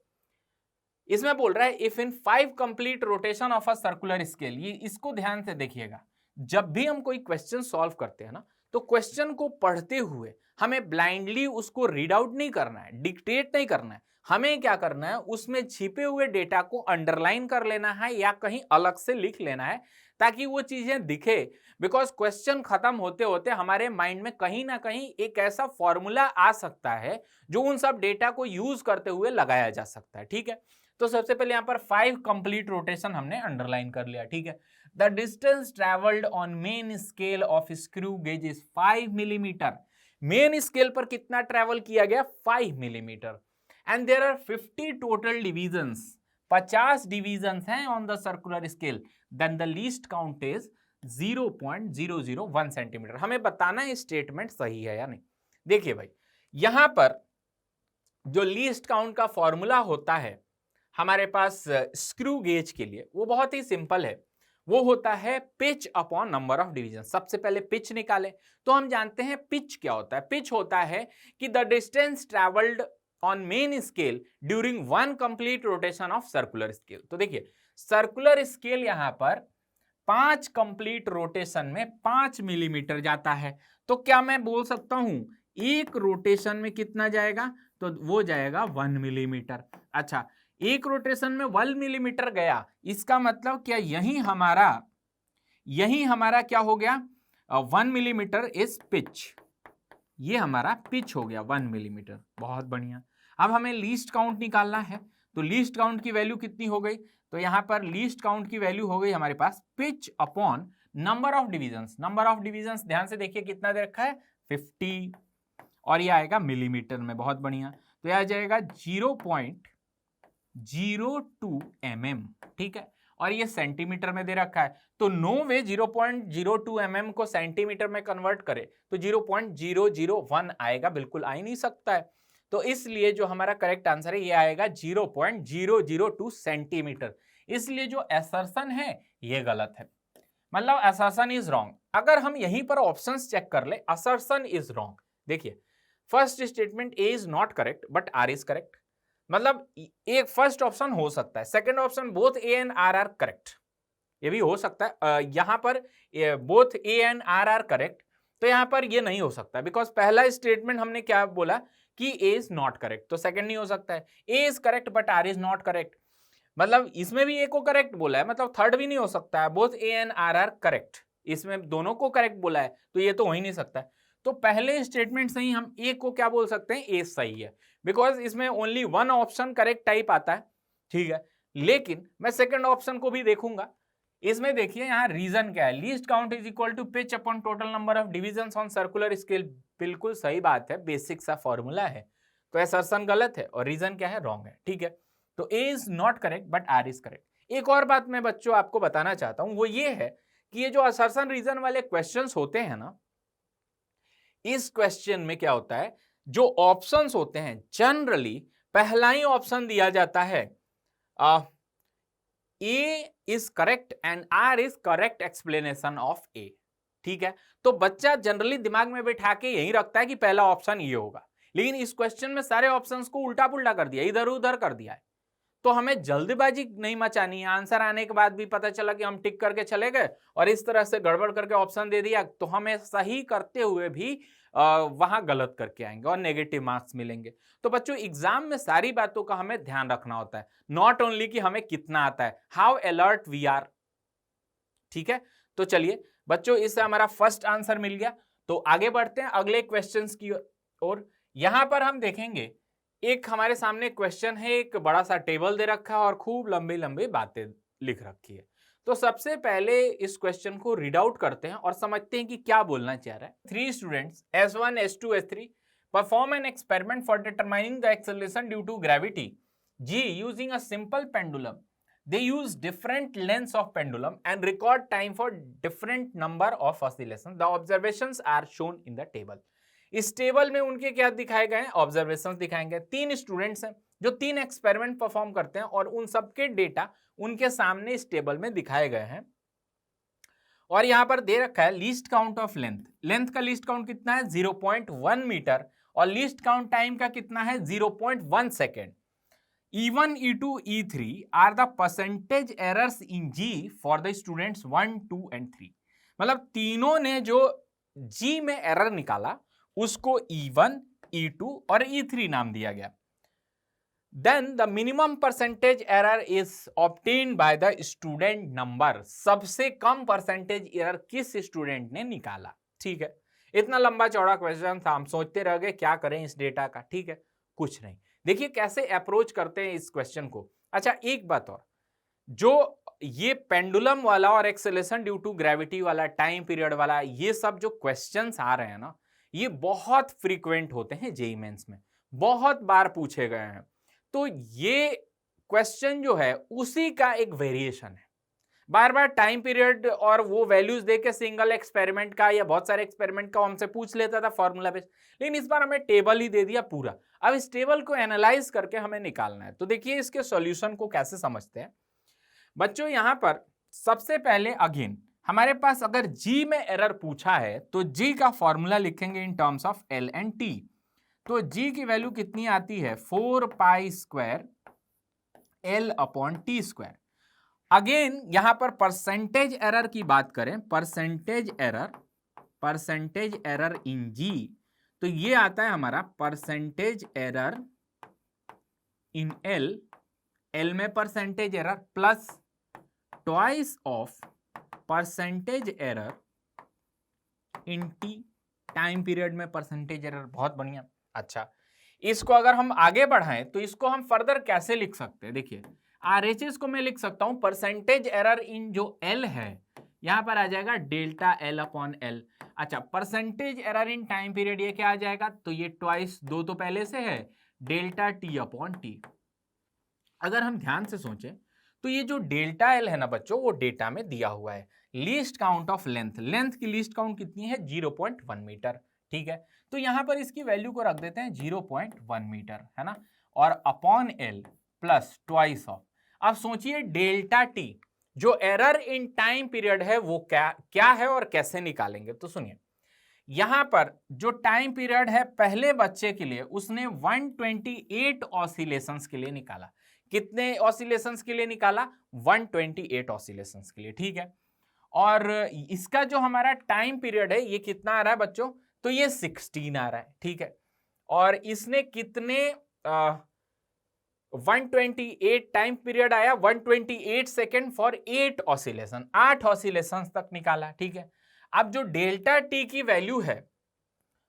इसमें बोल रहा है if in 5 complete rotation of a circular scale, ये इसको ध्यान से देखिएगा, जब भी हम कोई क्वेश्चन सॉल्व करते हैं ना तो क्वेश्चन को पढ़ते हुए हमें ब्लाइंडली उसको रीड आउट नहीं करना है, डिक्टेट नहीं करना है, हमें क्या करना है उसमें छिपे हुए डेटा को अंडरलाइन कर लेना है या कहीं अलग से लिख लेना है ताकि वो चीजें दिखे। बिकॉज क्वेश्चन खत्म होते होते हमारे माइंड में कहीं ना कहीं एक ऐसा फॉर्मूला आ सकता है जो उन सब डेटा को यूज करते हुए लगाया जा सकता है। ठीक है, तो सबसे पहले यहां पर 5 कंप्लीट रोटेशन हमने अंडरलाइन कर लिया। ठीक है, the distance travelled on main scale of screw gauge is 5 millimetre. Main scale पर कितना ट्रेवल किया गया 5 millimetre, and there are 50 total divisions, 50 divisions हैं on the circular scale, then the least count is 0.001 centimetre. हमें बताना है statement सही है या नहीं। देखिए भाई, यहां पर जो लीस्ट काउंट का फॉर्मूला होता है हमारे पास स्क्रू गेज के लिए वो बहुत ही सिंपल है, वो होता है pitch upon number of division. सबसे पहले पिच निकालें तो हम जानते हैं पिच क्या होता है। पिच होता है कि the distance travelled on main scale during 1 complete rotation of circular scale. तो देखिए सर्कुलर स्केल यहां पर 5 कंप्लीट रोटेशन में 5 मिलीमीटर जाता है, तो क्या मैं बोल सकता हूं एक रोटेशन में कितना जाएगा, तो वो जाएगा 1 मिलीमीटर। अच्छा, एक रोटेशन में 1 मिलीमीटर गया, इसका मतलब क्या यही हमारा क्या हो गया 1 मिलीमीटर इज पिच, ये हमारा पिच हो गया 1 मिलीमीटर। बहुत बढ़िया, अब हमें लीस्ट काउंट निकालना है, तो लीस्ट काउंट की वैल्यू कितनी हो गई, तो यहां पर लीस्ट काउंट की वैल्यू हो गई हमारे पास pitch upon number of divisions. Number of divisions ध्यान से देखिए कितना दे रखा है 50, और ये आएगा मिलीमीटर में। बहुत बढ़िया, तो यह आ जाएगा 0.02 mm, ठीक है। और ये सेंटीमीटर में दे रखा है, तो नो वे 0.02 mm को सेंटीमीटर में कन्वर्ट करे तो 0.001 आएगा, बिल्कुल आ ही नहीं सकता है। तो इसलिए जो हमारा करेक्ट आंसर है ये आएगा 0.002 सेंटीमीटर। इसलिए जो असर्शन है ये गलत है, मतलब असर्शन इज रॉन्ग। अगर हम यहीं पर ऑप्शंस चेक कर ले, असर्शन इज रॉन्ग। देखिए first statement A is not correct but R is correct, मतलब एक फर्स्ट ऑप्शन हो सकता है, second option both A and R are correct, ये भी हो सकता है। यहां पर both A and R are correct, तो यहां पर ये नहीं हो सकता बिकॉज पहला स्टेटमेंट हमने क्या बोला कि ए इज नॉट करेक्ट, तो सेकंड नहीं हो सकता है। A is correct but R is not correct, मतलब इसमें भी ए को करेक्ट बोला है, मतलब थर्ड भी नहीं हो सकता है। Both A and R are correct, इसमें दोनों को करेक्ट बोला है, तो ये तो हो ही नहीं सकता है। तो पहले स्टेटमेंट से ही हम ए को क्या बोल सकते हैं, ए सही है, बिकॉज इसमें only one option correct type आता है, ठीक है। लेकिन मैं सेकंड ऑप्शन को भी देखूंगा। इसमें देखिए यहाँ रीजन क्या है, least count is equal to pitch upon total number of divisions on circular scale, बिल्कुल सही बात है, बेसिक सा फॉर्मूला है। तो असर्शन गलत है और रीजन क्या है, रॉन्ग है, ठीक है। तो A is not correct but R is correct. एक और बात मैं बच्चों आपको बताना चाहता हूं, वो ये है कि ये जो असर्शन रीजन वाले क्वेश्चंस होते हैं ना, इस क्वेश्चन में क्या होता है, जो ऑप्शंस होते हैं जनरली पहला ही ऑप्शन दिया जाता है A is correct and R is correct explanation of A, ठीक है। तो बच्चा जनरली दिमाग में बैठा के यही रखता है कि पहला ऑप्शन ये होगा, लेकिन इस क्वेश्चन में सारे ऑप्शंस को उल्टा पुल्टा कर दिया, इधर उधर कर दिया है। तो हमें जल्दबाजी नहीं मचानी है, आंसर आने के बाद भी पता चला कि हम टिक करके चले गए और इस तरह से गड़बड़ करके ऑप्शन दे दिया, तो हमें सही करते हुए भी वहां गलत करके आएंगे और नेगेटिव मार्क्स मिलेंगे। तो बच्चों एग्जाम में सारी बातों का हमें ध्यान रखना होता है, नॉट ओनली कि हमें कितना आता है, हाउ अलर्ट वी आर, ठीक है। तो चलिए बच्चों, इससे हमारा फर्स्ट आंसर मिल गया। तो आगे बढ़ते हैं अगले क्वेश्चंस की ओर। यहां पर हम देखेंगे एक हमारे सामने क्वेश्चन है, एक बड़ा सा टेबल दे रखा है और खूब लंबी लंबी बातें लिख रखी है। तो सबसे पहले इस क्वेश्चन को रीड आउट करते हैं और समझते हैं कि क्या बोलना चाह रहा है। 3 students S1, S2, S3 perform an experiment for determining the acceleration due to gravity G using a simple pendulum. They use different lengths of pendulum and record time for different number of oscillations. The observations are shown in the table. इस table में उनके क्या दिखाए गए हैं, observations दिखाएंगे। 3 students हैं जो 3 एक्सपेरिमेंट परफॉर्म करते हैं और उन सबके डेटा उनके सामने इस टेबल में दिखाए गए हैं। और यहां पर दे रखा है least count of length, length का लीस्ट काउंट कितना है 0.1 मीटर और लीस्ट काउंट टाइम का कितना है 0.1 second. E1, E2, E3 are the percentage errors in G for the students 1, 2 and 3। मतलब तीनों ने जो G में एरर निकाला उसको E1, E2 और E3 नाम दिया गया। Then the minimum percentage error is obtained by the student number। सबसे कम परसेंटेज एरर किस स्टूडेंट ने निकाला, ठीक है। इतना लंबा चौड़ा क्वेश्चन था, हम सोचते रह गए क्या करें इस डेटा का, ठीक है। कुछ नहीं, देखिए कैसे अप्रोच करते हैं इस क्वेश्चन को। अच्छा एक बात और, जो ये पेंडुलम वाला और एक्सेलरेशन ड्यू टू ग्रेविटी वाला, टाइम पीरियड वाला, ये सब जो क्वेश्चंस आ रहे हैं ना, ये बहुत फ्रीक्वेंट होते हैं जेईई मेंस में, बहुत बार पूछे गए हैं। तो ये क्वेश्चन जो है उसी का एक वेरिएशन है। बार बार टाइम पीरियड और वो वैल्यूज देके सिंगल एक्सपेरिमेंट का या बहुत सारे एक्सपेरिमेंट का हमसे पूछ लेता था फॉर्मूला बेस्ड, लेकिन इस बार हमें टेबल ही दे दिया पूरा। अब इस टेबल को एनालाइज करके हमें निकालना है। तो देखिए इसके सॉल्यूशन को कैसे समझते हैं बच्चों। यहां पर सबसे पहले अगेन हमारे पास अगर G में एरर पूछा है तो G का फॉर्मूला लिखेंगे इन terms of L and T। तो G की वैल्यू कितनी आती है 4 pi square L upon T square. Again यहां पर परसेंटेज एरर की बात करें, परसेंटेज एरर इन G, तो ये आता है हमारा परसेंटेज एरर इन L में percentage error plus twice of percentage error in T, time period में परसेंटेज एरर। बहुत बढ़िया। अच्छा इसको अगर हम आगे बढ़ाएं तो इसको हम फर्दर कैसे लिख सकते हैं, देखिए RHS को मैं लिख सकता हूं परसेंटेज एरर इन जो L है यहां पर आ जाएगा डेल्टा एल अपॉन एल। अच्छा, percentage error in time period ये क्या आ जाएगा, तो ये ट्वाइस, दो तो पहले से है, डेल्टा टी अपॉन टी। अगर हम ध्यान से सोचें तो ये जो डेल्टा एल है ना बच्चों, वो डेटा में दिया हुआ है। Least count of length, length की लीस्ट काउंट कितनी है, 0.1 मीटर। ठीक है, तो यहां पर इसकी वैल्यू को रख देते हैं 0.1 मीटर, है ना, और upon L plus twice of. अब सोचिए डेल्टा टी जो एरर इन टाइम पीरियड है वो क्या है और कैसे निकालेंगे। तो सुनिए, यहां पर जो टाइम पीरियड है पहले बच्चे के लिए उसने 128 ऑसिलेशंस के लिए निकाला। कितने ऑसिलेशंस के लिए निकाला, 128 ऑसिलेशंस के लिए। ठीक है, और इसका जो हमारा टाइम पीरियड है ये कितना आ रहा है बच्चों, तो ये 16 आ रहा है। ठीक है, और इसने कितने 128 टाइम पीरियड आया, 128 सेकेंड फॉर 8 ऑसिलेशन, 8 ऑसिलेशन तक निकाला। ठीक है, अब जो डेल्टा टी की वैल्यू है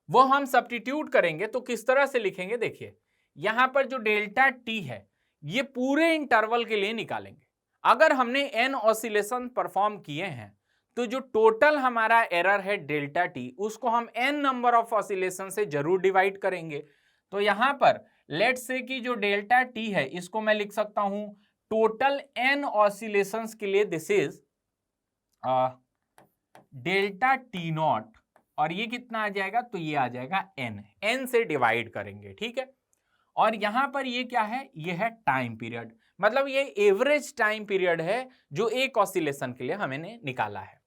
वो हम सब्स्टिट्यूट करेंगे तो किस तरह से लिखेंगे, देखिए यहां पर जो डेल्टा टी है ये पूरे इंटरवल के लिए निकालेंगे। अगर हमने n ऑसिलेशन परफॉर्म किए हैं तो जो टोटल हमारा एरर है डेल्टा टी उसको हम n नंबर ऑफ ऑसिलेशन से जरूर डिवाइड करेंगे। तो यहां पर लेट्स से कि जो डेल्टा टी है इसको मैं लिख सकता हूं टोटल n ऑसिलेशंस के लिए, this is delta T not, और ये कितना आ जाएगा, तो ये आ जाएगा n से डिवाइड करेंगे। ठीक है, और यहां पर ये क्या है, ये है टाइम पीरियड, मतलब ये एवरेज टाइम पीरियड है जो एक ऑसिलेशन के लिए हमने निकाला है।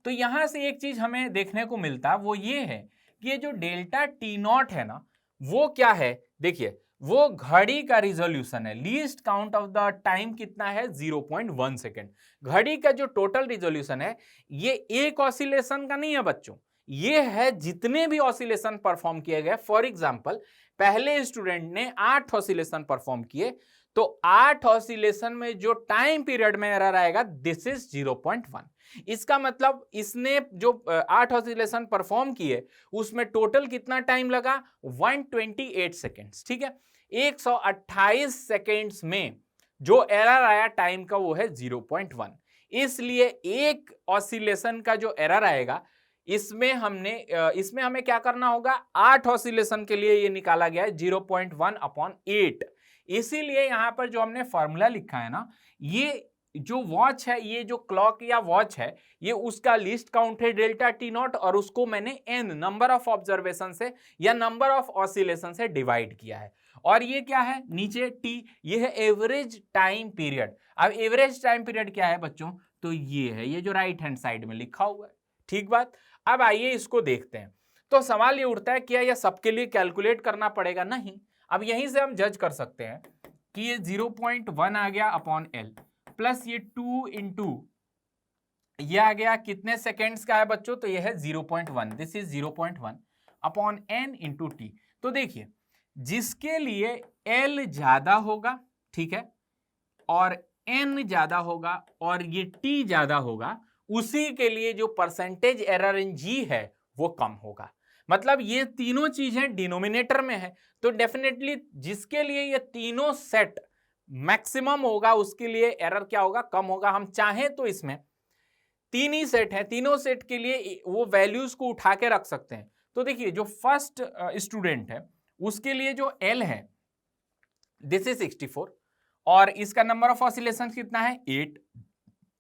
तो यहां से एक चीज हमें देखने को मिलता वो ये है कि ये जो डेल्टा टी नॉट है ना वो क्या है, देखिए वो घड़ी का रिजोल्यूशन है। Least count of the time कितना है, 0.1 सेकेंड। घड़ी का जो टोटल रिजोल्यूशन है ये एक ऑसिलेशन का नहीं है बच्चों, ये है जितने भी ऑसिलेशन परफॉर्म किए गए। फॉर एग्जांपल पहले स्टूडेंट ने 8 ऑसिलेशन परफॉर्म किए, तो 8 ऑसिलेशन में जो टाइम पीरियड में एरर आएगा दिस इज 0.1। इसका मतलब इसने जो 8 ऑसिलेशन परफॉर्म किए उसमें टोटल कितना टाइम लगा, 128 सेकेंड्स। ठीक है, 128 सेकेंड्स में जो एरर आया टाइम का वो है 0.1। इसलिए एक ऑसिलेशन का जो एरर आएगा इसमें हमें क्या करना होगा, 8 ऑसिलेशन के लिए ये निकाला गया है 0.1 अपॉन 8। इसीलिए यहां पर जो हमने फॉर्मूला लिखा है ना, ये जो वॉच है, ये जो क्लॉक या वॉच है, ये उसका लिस्ट काउंट है डेल्टा टी नॉट, और उसको मैंने n नंबर ऑफ ऑब्जर्वेशन से या नंबर ऑफ ऑसिलेशन से डिवाइड किया है। और ये क्या है नीचे t, ये है एवरेज टाइम पीरियड। अब एवरेज टाइम पीरियड क्या है बच्चों, तो ये है, ये जो राइट हैंड साइड में लिखा हुआ है। ठीक बात, अब आइए इसको देखते हैं। तो सवाल ये उठता है क्या यह सबके लिए कैलकुलेट करना पड़ेगा, नहीं। अब यहीं से हम जज कर सकते हैं कि ये 0.1 आ गया अपॉन एल प्लस ये 2 इंटू ये आ गया कितने सेकेंड्स का है बच्चों, तो ये है 0.1, this is 0.1 upon n into T. तो देखिए जिसके लिए l ज्यादा होगा, ठीक है, और n ज्यादा होगा और ये t ज्यादा होगा, उसी के लिए जो परसेंटेज एरर इन g है वो कम होगा। मतलब ये तीनों चीजें डिनोमिनेटर में है, तो डेफिनेटली जिसके लिए ये तीनों सेट मैक्सिमम होगा उसके लिए एरर क्या होगा, कम होगा। हम चाहें तो इसमें तीन ही सेट है, तीनों सेट के लिए वो वैल्यूज को उठा के रख सकते हैं। तो देखिए जो फर्स्ट स्टूडेंट है उसके लिए जो एल है दिस इज 64, और इसका नंबर ऑफ ऑसिलेशन कितना है 8,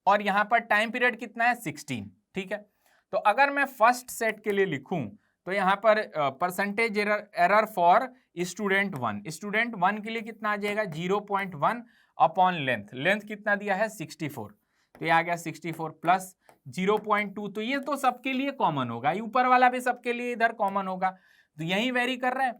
और यहां पर टाइम पीरियड कितना है 16। ठीक है, तो अगर मैं फर्स्ट सेट के लिए लिखूं तो यहां पर percentage error for student 1, student 1 के लिए कितना आ जाएगा 0.1 अपॉन लेंथ, लेंथ कितना दिया है 64, तो ये आ गया 64 प्लस 0.2, तो ये तो सबके लिए कॉमन होगा, ऊपर वाला भी सबके लिए इधर कॉमन होगा, तो यही वेरी कर रहा है।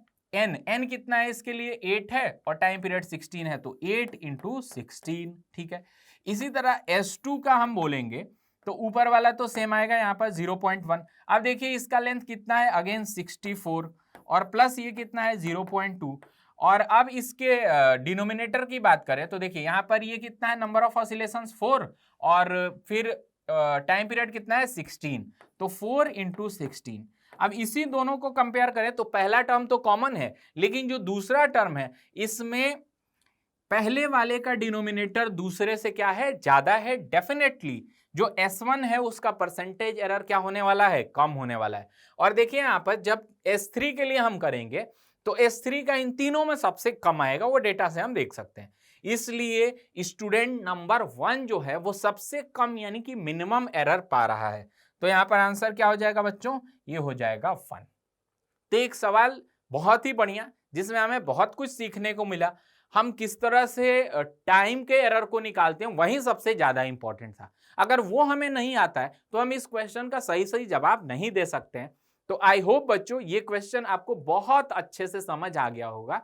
n कितना है इसके लिए 8 है और टाइम पीरियड 16 है, तो 8 इंटू 16। ठीक है, इसी तरह S2 का हम बोलेंगे तो ऊपर वाला तो सेम आएगा यहाँ पर 0.1। अब देखिए इसका लेंथ कितना है अगेन 64 और प्लस ये कितना है 0.2, और अब इसके डिनोमिनेटर की बात करें तो देखिए यहाँ पर ये कितना है नंबर ऑफ ऑसिलेशंस 4 और फिर टाइम पीरियड कितना है 16, तो 4 इंटू 16। अब इसी दोनों को कंपेयर करें तो पहला टर्म तो कॉमन है, लेकिन जो दूसरा टर्म है इसमें पहले वाले का डिनोमिनेटर दूसरे से क्या है ज्यादा है, डेफिनेटली जो S1 है उसका परसेंटेज एरर क्या होने वाला है, कम होने वाला है। और देखिए यहां पर जब S3 के लिए हम करेंगे तो S3 का इन तीनों में सबसे कम आएगा, वो डेटा से हम देख सकते हैं। इसलिए स्टूडेंट नंबर 1 जो है वो सबसे कम यानी कि मिनिमम एरर पा रहा है। तो यहां पर आंसर क्या हो जाएगा बच्चों, ये हो जाएगा 1। तो एक सवाल बहुत ही बढ़िया जिसमें हमें बहुत कुछ सीखने को मिला। हम किस तरह से टाइम के एरर को निकालते हैं वही सबसे ज्यादा इंपॉर्टेंट था। अगर वो हमें नहीं आता है तो हम इस क्वेश्चन का सही सही जवाब नहीं दे सकते हैं। तो आई होप बच्चों ये क्वेश्चन आपको बहुत अच्छे से समझ आ गया होगा।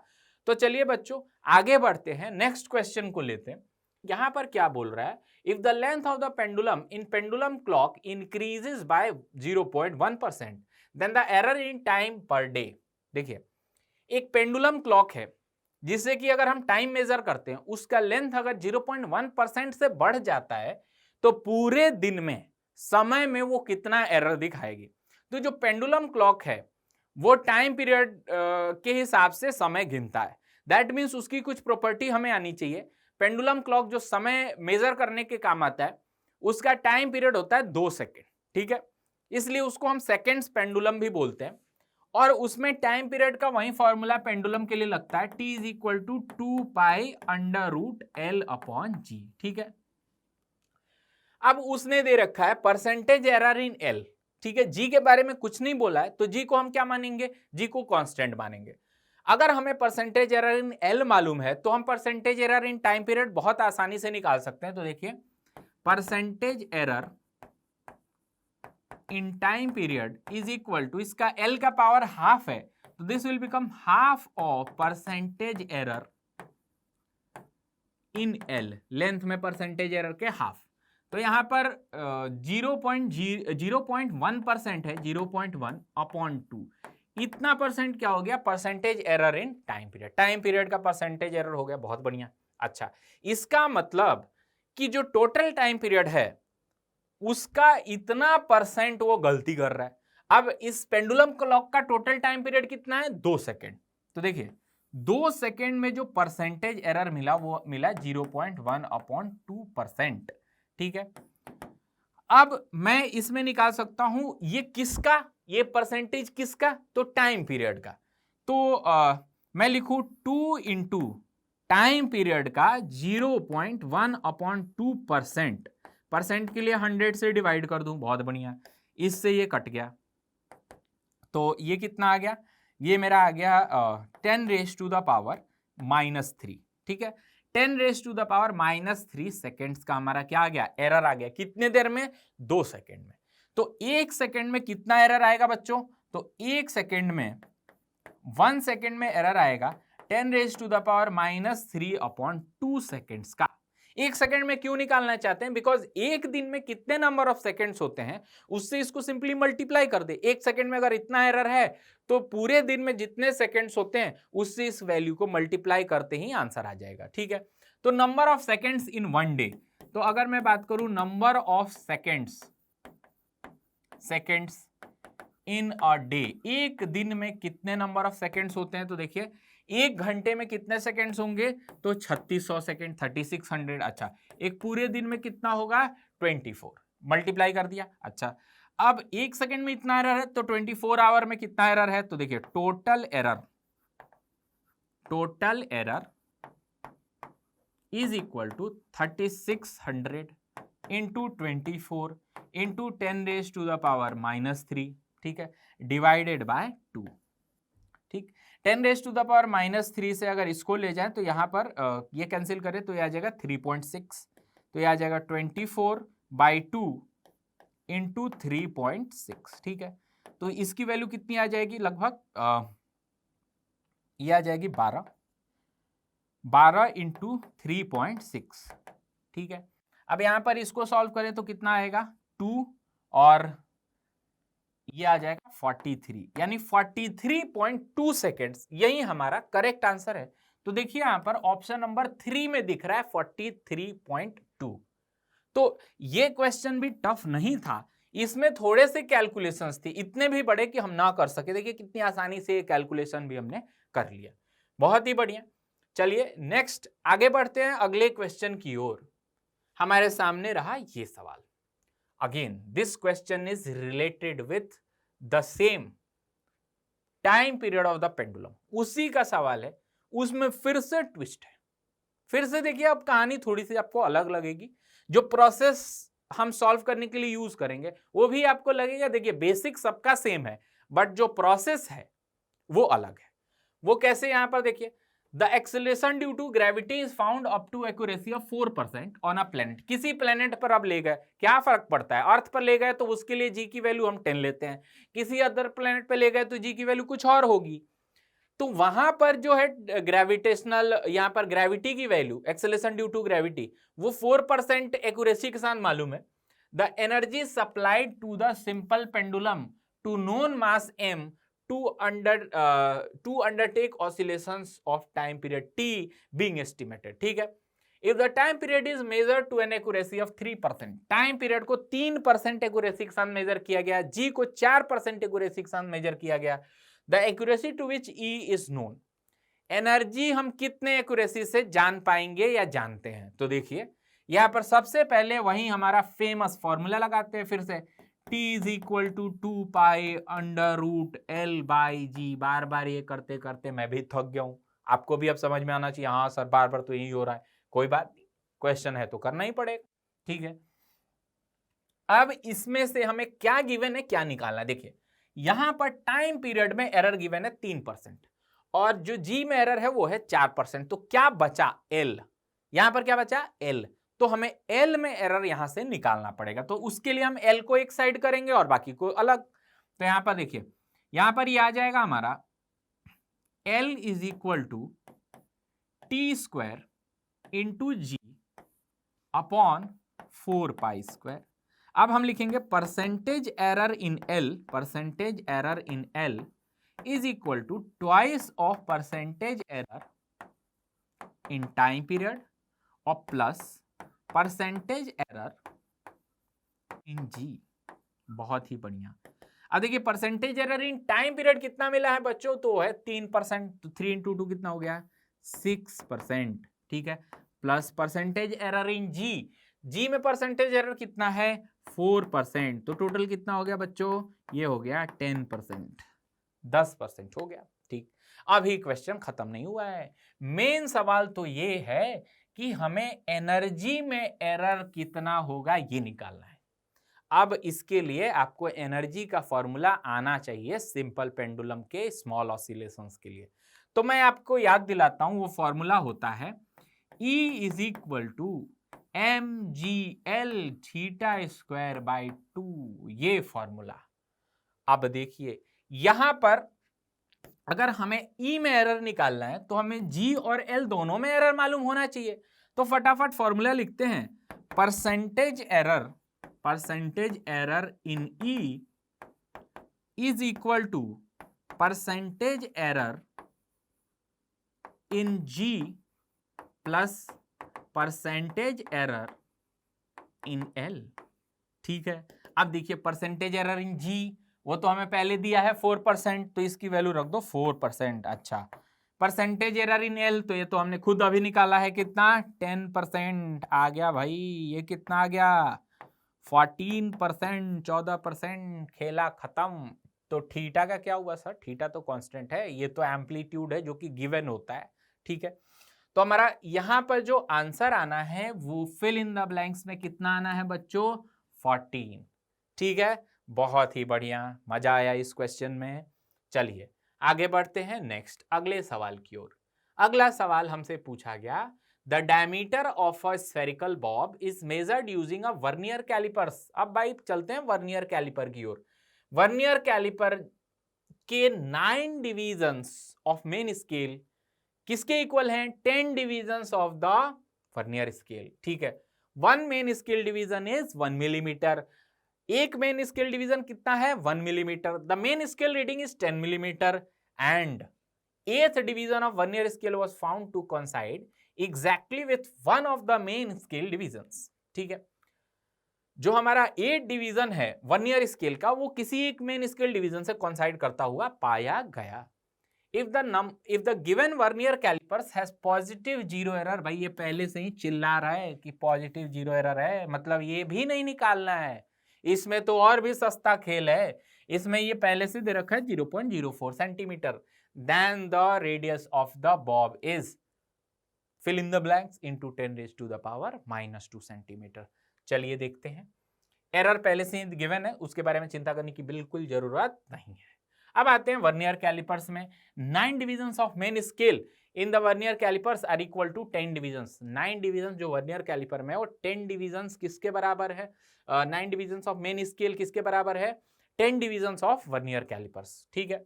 तो चलिए बच्चों आगे बढ़ते हैं, नेक्स्ट क्वेश्चन को लेते हैं। यहां पर क्या बोल रहा है, if the length of the pendulum in pendulum clock increases by 0.1% then the error in time per day. देखिए एक पेंडुलम क्लॉक है जिसे कि अगर हम टाइम मेजर करते हैं उसका लेंथ अगर 0.1% से बढ़ जाता है तो पूरे दिन में समय में वो कितना एरर दिखाएगी। तो जो पेंडुलम क्लॉक है वो टाइम पीरियड के हिसाब से समय गिनता है। दैट मीन्स उसकी कुछ प्रॉपर्टी हमें आनी चाहिए। पेंडुलम क्लॉक जो समय मेजर करने के काम आता है उसका टाइम पीरियड होता है 2 सेकेंड, ठीक है, इसलिए उसको हम सेकेंड्स पेंडुलम भी बोलते हैं। और उसमें टाइम पीरियड का वही फॉर्मूला पेंडुलम के लिए लगता है, T is equal to 2π√L/G, ठीक है। अब उसने दे रखा है परसेंटेज एरर इन L, ठीक है, G के बारे में कुछ नहीं बोला है तो G को हम क्या मानेंगे, G को कांस्टेंट मानेंगे। अगर हमें परसेंटेज एरर इन L मालूम है तो हम percentage error in time period बहुत आसानी से निकाल सकते हैं। तो देखिए percentage error in time period is equal to, इसका L का पावर हाफ है तो this will become half of percentage error in L, length में परसेंटेज एरर के हाफ। तो यहां पर 0.1% है, 0.1/2, इतना परसेंट क्या हो गया, percentage error in time period, time period का परसेंटेज एरर हो गया। बहुत बढ़िया। अच्छा इसका मतलब कि जो टोटल टाइम पीरियड है उसका इतना परसेंट वो गलती कर रहा है। अब इस पेंडुलम क्लॉक का टोटल टाइम पीरियड कितना है, 2 सेकेंड। तो देखिए 2 सेकेंड में जो परसेंटेज एरर मिला वो मिला 0.1/2%, ठीक है। अब मैं इसमें निकाल सकता हूं ये किसका, ये परसेंटेज किसका, तो टाइम पीरियड का। तो मैं लिखूं 2 इंटू टाइम पीरियड का 0.1/2%, परसेंट के लिए 100 से डिवाइड कर दूं, बहुत बढ़िया, इससे ये कट गया। तो ये कितना आ गया, ये मेरा आ गया 10⁻⁻3, ठीक है। 10⁻⁻3 सेकेंड्स का हमारा क्या आ गया, एरर आ गया। कितने देर में, 2 सेकेंड में। तो 1 सेकेंड में कितना एरर आएगा बच्चों, तो 1 सेकेंड में 1 सेकेंड में एरर आएगा 10⁻⁻3/2 सेकेंड्स का। 1 सेकेंड में क्यों निकालना चाहते हैं, बिकॉज एक दिन में कितने नंबर ऑफ सेकेंड्स होते हैं उससे इसको सिंपली मल्टीप्लाई कर दे। 1 सेकेंड में अगर इतना एरर है तो पूरे दिन में जितने सेकेंड्स होते हैं उससे इस वैल्यू को मल्टीप्लाई करते ही आंसर आ जाएगा, ठीक है। तो number of seconds in 1 day, तो अगर मैं बात करूं number of seconds in a day, एक दिन में कितने नंबर ऑफ सेकेंड्स होते हैं, तो देखिए 1 घंटे में कितने सेकेंड्स होंगे, तो 3600 सेकेंड, 3600। अच्छा एक पूरे दिन में कितना होगा, 24, मल्टीप्लाई कर दिया। अच्छा अब 1 सेकेंड में इतना एरर है तो 24 आवर में कितना एरर है, तो देखिए total error is equal to 3600 into 24 into 10⁻⁻3, ठीक है, डिवाइडेड बाय 2, ठीक। 10⁻⁻3 से अगर इसको ले जाएं तो यहां पर ये कैंसिल करें तो ये आ जाएगा 3.6, तो ये आ जाएगा 24/2 इंटू 3.6, ठीक है। तो इसकी वैल्यू कितनी आ जाएगी, लगभग ये आ जाएगी 12 इंटू 3.6, ठीक है। अब यहां पर इसको सॉल्व करें तो कितना आएगा, 2 और ये आ जाएगा 43, यानी 43.2 सेकेंड्स, यही हमारा करेक्ट आंसर है। तो देखिए यहां पर ऑप्शन नंबर 3 में दिख रहा है 43.2। तो ये क्वेश्चन भी टफ नहीं था, इसमें थोड़े से कैलकुलेशंस थी, इतने भी बड़े कि हम ना कर सके। देखिए कितनी आसानी से ये कैलकुलेशन भी हमने कर लिया, बहुत ही बढ़िया। चलिए नेक्स्ट आगे बढ़ते हैं अगले क्वेश्चन की ओर। हमारे सामने रहा ये सवाल, again this question is related with the same time period of the pendulum, उसी का सवाल है, उसमें फिर से ट्विस्ट है। फिर से देखिए, अब कहानी थोड़ी सी आपको अलग लगेगी, जो प्रोसेस हम सॉल्व करने के लिए यूज करेंगे वो भी आपको लगेगा, देखिए बेसिक सबका सेम है बट जो प्रोसेस है वो अलग है। वो कैसे, यहां पर देखिए, the acceleration due to gravity is found up to accuracy of 4% on a planet. किसी प्लेनेट पर अब ले गए, क्या फर्क पड़ता है, अर्थ पर ले गए तो उसके लिए जी की वैल्यू हम 10 लेते हैं, किसी अदर प्लेनेट पर ले गए तो जी की वैल्यू कुछ और होगी। तो वहां पर जो है ग्रेविटेशनल, यहां पर ग्रेविटी की value, acceleration due to gravity, वो 4% एक्यूरेसी के साथ मालूम है। The energy supplied to the simple pendulum to known mass m to undertake oscillations of time period t being estimated, ठीक है। If the time period is measured to an accuracy of 3%, time period को 3% accuracy के साथ major किया गया, g को 4% accuracy के साथ मेजर किया गया, the accuracy to which E is known, energy हम कितने एक्यूरेसी से जान पाएंगे या जानते हैं। तो देखिए यहां पर सबसे पहले वही हमारा फेमस फॉर्मूला लगाते हैं फिर से, T is equal to 2π√L/g। बार बार ये करते करते मैं भी थक गया हूं, आपको भी अब समझ में आना चाहिए, हाँ सर बार बार तो यही हो रहा है, कोई बात नहीं, क्वेश्चन है तो करना ही पड़ेगा, ठीक है। अब इसमें से हमें क्या गिवन है, क्या निकालना है। देखिए यहां पर टाइम पीरियड में एरर गिवन है 3% और जो जी में एरर है वो है 4%, तो क्या बचा, एल। यहां पर क्या बचा, एल, तो हमें एल में एरर यहां से निकालना पड़ेगा। तो उसके लिए हम एल को एक साइड करेंगे और बाकी को अलग। तो यहां पर देखिए, यहां पर ये आ जाएगा हमारा L is equal to T² into G upon 4π²। अब हम लिखेंगे percentage error in L, percentage error in L is equal to twice of percentage error in time period और plus percentage error in G. बहुत ही बढ़िया। अब देखिए percentage error in time period कितना मिला है बच्चों, तो है 3%, तो 3 इंटू 2 कितना हो गया, 6%, ठीक है, प्लस परसेंटेज एरर इन जी, जी में परसेंटेज एरर कितना है 4%, तो टोटल कितना हो गया बच्चों, ये हो गया 10%, 10% हो गया, ठीक। अभी क्वेश्चन खत्म नहीं हुआ है, मेन सवाल तो ये है कि हमें एनर्जी में एरर कितना होगा ये निकालना है। अब इसके लिए आपको एनर्जी का फॉर्मूला आना चाहिए सिंपल पेंडुलम के स्मॉल ऑसिलेशंस के लिए। तो मैं आपको याद दिलाता हूं, वो फॉर्मूला होता है E is equal to mgl θ²/2, ये फॉर्मूला। अब देखिए यहां पर अगर हमें E में एरर निकालना है तो हमें G और L दोनों में एरर मालूम होना चाहिए। तो फटाफट फॉर्मूला लिखते हैं, percentage error in E is equal to percentage error in G plus percentage error in L, ठीक है। अब देखिए परसेंटेज एरर इन G वो तो हमें पहले दिया है 4%, तो इसकी वैल्यू रख दो 4%। अच्छा, परसेंटेज एरर इन L तो ये तो हमने खुद अभी निकाला है, कितना 10% आ गया भाई, ये कितना आ गया 14%, 14%, खेला खत्म। तो थीटा का क्या हुआ सर, थीटा तो कांस्टेंट है, ये तो एम्पलीट्यूड है जो कि गिवन होता है, ठीक है। तो हमारा यहां पर जो आंसर आना है वो फिल इन द ब्लैंक्स में कितना आना है बच्चों, 14, ठीक है। बहुत ही बढ़िया, मजा आया इस क्वेश्चन में। चलिए आगे बढ़ते हैं नेक्स्ट अगले सवाल की ओर। अगला सवाल हमसे पूछा गया, the diameter of a spherical bob is measured using a vernier callipers. अब भाई चलते हैं वर्नियर कैलिपर की ओर। वर्नियर कैलिपर के 9 डिविजन्स ऑफ मेन स्केल किसके इक्वल हैं, 10 divisions of the vernier scale, ठीक है। 1 main scale division is 1 millimetre, एक मेन स्केल डिवीजन कितना है 1 millimetre, the main scale reading is 10 millimetre and 8th division of vernier scale was found to coincide exactly with one of the main scale divisions, ठीक है। जो हमारा 8 division है vernier scale का वो किसी एक मेन स्केल डिवीजन से कोइंसाइड करता हुआ पाया गया। If the given vernier calipers has positive zero error, भाई ये पहले से ही चिल्ला रहा है कि पॉजिटिव जीरो एरर है, मतलब ये भी नहीं निकालना है, इसमें तो और भी सस्ता खेल है, इसमें ये पहले से दे रखा है 0.04 centimetre. Then the radius of the bob is fill in the blanks into 10⁻⁻² centimetre. चलिए देखते हैं। एरर पहले से ही गिवन है, उसके बारे में चिंता करने की बिल्कुल जरूरत नहीं है। अब आते हैं वर्नियर कैलिपर्स में। 9 divisions of main scale in the vernier callipers are equal to 10 divisions. 9 division जो वर्नियर कैलिपर में है वो 10 डिविजन्स किसके बराबर है? 9 डिविजन्स ऑफ मेन स्केल किसके बराबर है? 10 डिविजन्स ऑफ वर्नियर कैलिपर्स। ठीक है,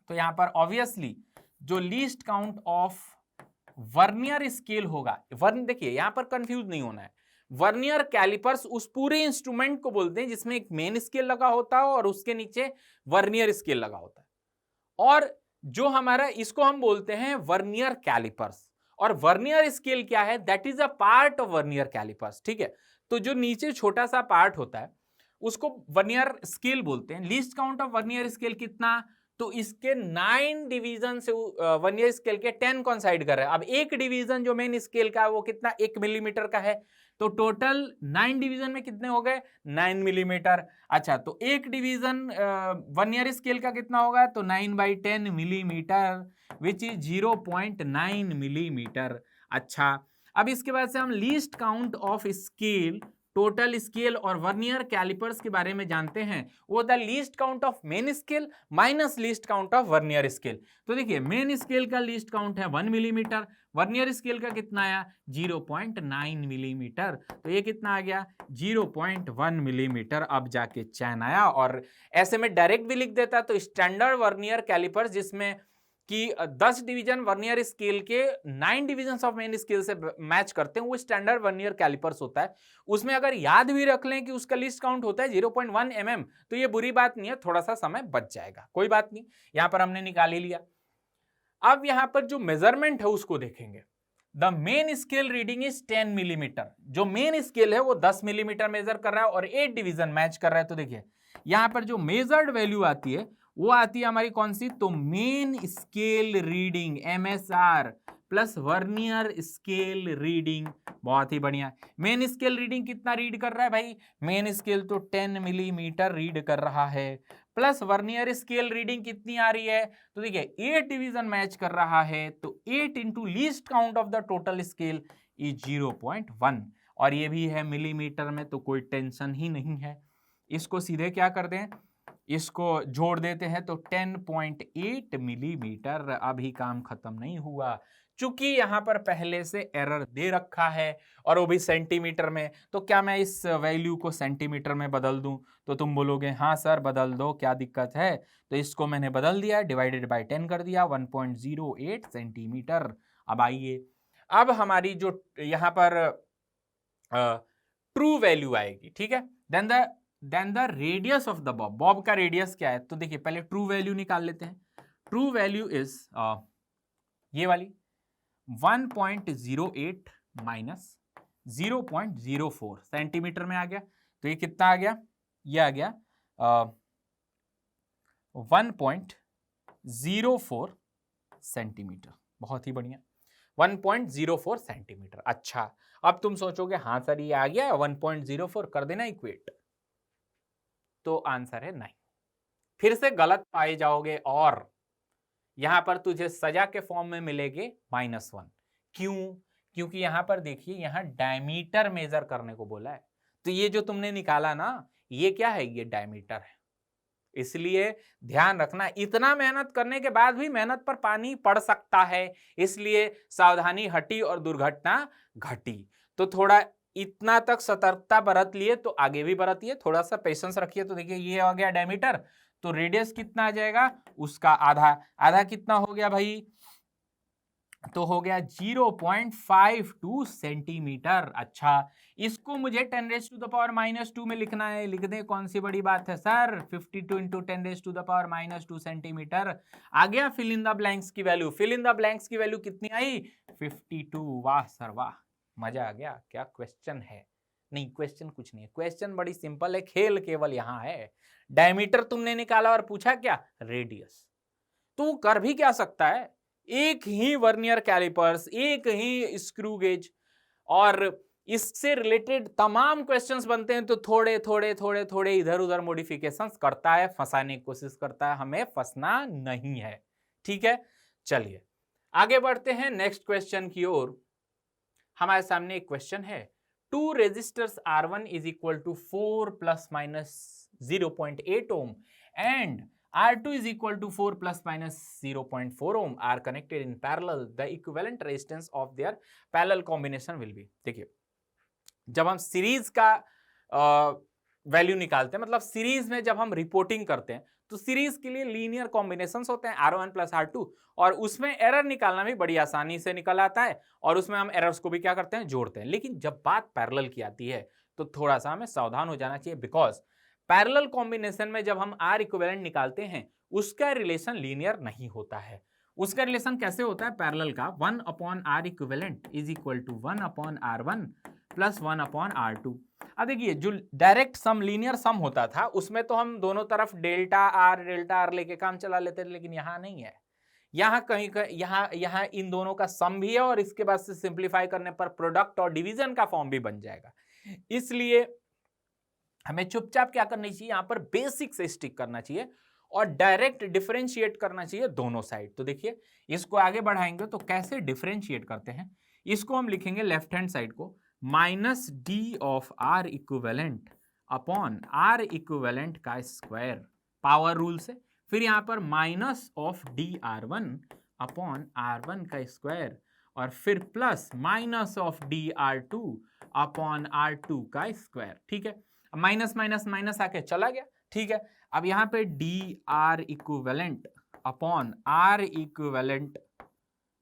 तो यहां पर ऑब्वियसली जो least count of vernier scale होगा, देखिए यहां पर कंफ्यूज नहीं होना है। वर्नियर कैलिपर्स उस पूरे इंस्ट्रूमेंट को बोलते हैं जिसमें एक मेन स्केल लगा होता है और उसके नीचे वर्नियर स्केल लगा होता है, और जो हमारा इसको हम बोलते हैं वर्नियर कैलिपर्स। और वर्नियर स्केल क्या है? That is a part of vernier callipers. ठीक है, तो जो नीचे छोटा सा पार्ट होता है उसको वर्नियर स्केल बोलते हैं। Least count of vernier scale कितना? तो इसके 9 डिवीजन से वर्नियर स्केल के 10 कॉन्साइड कर रहे हैं। अब एक डिवीजन जो मेन स्केल का है वो कितना? 1 मिलीमीटर का है, तो टोटल 9 डिवीजन में कितने हो गए? 9 मिलीमीटर। अच्छा, तो एक डिवीजन वर्नियर स्केल का कितना होगा? तो 9/10 मिलीमीटर विच इज 0.9 मिलीमीटर। अच्छा, अब इसके बाद से हम least count of scale, total scale और वर्नियर कैलिपर्स के बारे में जानते हैं। वो the least count of main scale minus least count of vernier scale. तो देखिए मेन स्केल का लीस्ट काउंट है 1 मिलीमीटर, वर्नियर स्केल का कितना आया? 0.9 मिलीमीटर। तो ये कितना आ गया? 0.1 मिलीमीटर। अब जाके चैन आया, और ऐसे में डायरेक्ट भी लिख देता तो स्टैंडर्ड वर्नियर कैलिपर्स जिसमें कि 10 डिवीजन वर्नियर स्केल के 9 डिविजन्स ऑफ मेन स्केल से मैच करते हैं, वो स्टैंडर्ड वर्नियर कैलिपर्स होता है। उसमें अगर याद भी रख लें कि उसका लिस्ट काउंट होता है 0.1 mm, तो ये बुरी बात नहीं है, थोड़ा सा समय बच जाएगा, कोई बात नहीं, यहां पर हमने निकाल ही लिया। अब यहां पर जो मेजरमेंट है उसको देखेंगे। The main scale reading is 10 millimetre. जो मेन स्केल है वो 10 मिलीमीटर मेजर कर रहा है और 8 डिवीजन मैच कर रहा है। तो देखिए यहां पर जो मेजर्ड वैल्यू आती है वो आती है हमारी कौन सी? तो main scale reading MSR plus vernier scale reading. बहुत ही बढ़िया। मेन स्केल रीडिंग कितना रीड कर रहा है भाई? मेन स्केल तो 10 मिलीमीटर रीड कर रहा है, प्लस वर्नियर स्केल रीडिंग कितनी आ रही है? तो देखिए 8 डिवीजन मैच कर रहा है, तो 8 into least count of the total scale is 0.1, और ये भी है मिलीमीटर में, तो कोई टेंशन ही नहीं है। इसको सीधे क्या कर दें, इसको जोड़ देते हैं तो 10.8 मिलीमीटर। अभी काम खत्म नहीं हुआ, चूंकि यहां पर पहले से एरर दे रखा है और वो भी सेंटीमीटर में, तो क्या मैं इस वैल्यू को सेंटीमीटर में बदल दूं? तो तुम बोलोगे हाँ सर बदल दो, क्या दिक्कत है? तो इसको मैंने बदल दिया, डिवाइडेड बाय 10 कर दिया, 1.08 सेंटीमीटर। अब आइए, अब हमारी जो यहां पर ट्रू वैल्यू आएगी, ठीक है। Then the radius of the bob. Bob का रेडियस क्या है? तो देखिए पहले ट्रू वैल्यू निकाल लेते हैं। ट्रू वैल्यू इज ये वाली 1.08 माइनस 0.04 सेंटीमीटर में आ गया। तो ये कितना आ गया? ये आ गया 1.04 सेंटीमीटर। बहुत ही बढ़िया, 1.04 सेंटीमीटर। अच्छा, अब तुम सोचोगे हाँ सर ये आ गया 1.04, कर देना इक्वेट, तो आंसर है नहीं। फिर से गलत पाए जाओगे और यहां पर तुझे सजा के फॉर्म में मिलेगे -1। क्यों? क्योंकि यहां पर देखिए यहां डायमीटर मेजर करने को बोला है, तो ये जो तुमने निकाला ना ये क्या है? ये डायमीटर है। इसलिए ध्यान रखना, इतना मेहनत करने के बाद भी मेहनत पर पानी पड़ सकता है, इसलिए सावधानी हटी और दुर्घटना घटी। तो थोड़ा इतना तक सतर्कता बरत लिए तो आगे भी बरतिए, थोड़ा सा पेशेंस रखिए। तो देखिए ये हो गया डायमीटर, तो रेडियस कितना आ जाएगा? उसका आधा। आधा कितना हो गया भाई? तो हो गया 0.52 सेंटीमीटर। अच्छा, इसको मुझे 10⁻⁻² में लिखना है, लिख दे, कौन सी बड़ी बात है सर? 52 इंटू 10⁻⁻² सेंटीमीटर आ गया। फिल इन द ब्लैंक्स की value, fill in the blanks की वैल्यू कितनी आई? 52। वाह सर वाह, मजा आ गया। क्या क्वेश्चन है? नहीं, क्वेश्चन कुछ नहीं है, क्वेश्चन बड़ी सिंपल है, खेल केवल यहां है। डायमीटर तुमने निकाला और पूछा क्या? रेडियस। तो कर भी क्या सकता है, एक ही वर्नियर कैलिपर्स, एक ही स्क्रू गेज और इससे रिलेटेड तमाम क्वेश्चंस बनते हैं, तो थोड़े थोड़े थोड़े थोड़े इधर उधर मॉडिफिकेशंस करता है, फंसाने की कोशिश करता है, हमें फंसना नहीं है। ठीक है, चलिए आगे बढ़ते हैं नेक्स्ट क्वेश्चन की ओर। हमारे सामने एक क्वेश्चन है, two resistors R1 is equal to 4 plus minus 0.8 ohm and R2 is equal to 4 plus minus 0.4 ohm are connected in parallel. The equivalent resistance of their parallel combination will be. देखिए, जब हम series का value निकालते हैं, मतलब series में जब हम रिपोर्टिंग करते हैं, तो सीरीज के लिए लीनियर कॉम्बिनेशंस होते हैं R1 प्लस R2, और उसमें एरर निकालना भी बड़ी आसानी से निकल आता है, और उसमें हम एरर्स को भी क्या करते हैं, जोड़ते हैं। लेकिन जब बात पैरेलल की आती है तो थोड़ा सा हमें सावधान हो जाना चाहिए, बिकॉज पैरेलल कॉम्बिनेशन में जब हम R इक्विवेलेंट निकालते हैं उसका रिलेशन लीनियर नहीं होता है। उसका रिलेशन कैसे होता है पैरेलल का, 1 upon R equivalent is equal to 1 upon R1 plus 1 upon R2। अब देखिए, जो डायरेक्ट सम लीनियर सम होता था उसमें तो हम दोनों तरफ डेल्टा आर लेके काम चला लेते थे, लेकिन यहाँ नहीं है। यहाँ कहीं यहाँ इन दोनों का सम भी है, और इसके बाद से सिंप्लीफाई करने पर प्रोडक्ट और डिवीजन का फॉर्म भी बन जाएगा। इसलिए हमें चुपचाप क्या करना चाहिए, यहां पर बेसिक से स्टिक करना चाहिए और डायरेक्ट डिफरेंशिएट करना चाहिए दोनों साइड। तो देखिए, इसको आगे बढ़ाएंगे तो कैसे डिफरेंशिएट करते हैं, इसको हम लिखेंगे लेफ्ट हैंड साइड को minus D of R equivalent upon R equivalent का स्क्वायर पावर रूल से, फिर यहां पर minus of D R1 upon R1 का स्क्वायर, और फिर plus minus of D R2 upon R2 का स्क्वायर। ठीक है, माइनस माइनस माइनस आके चला गया। ठीक है, अब यहां पे D R equivalent upon R equivalent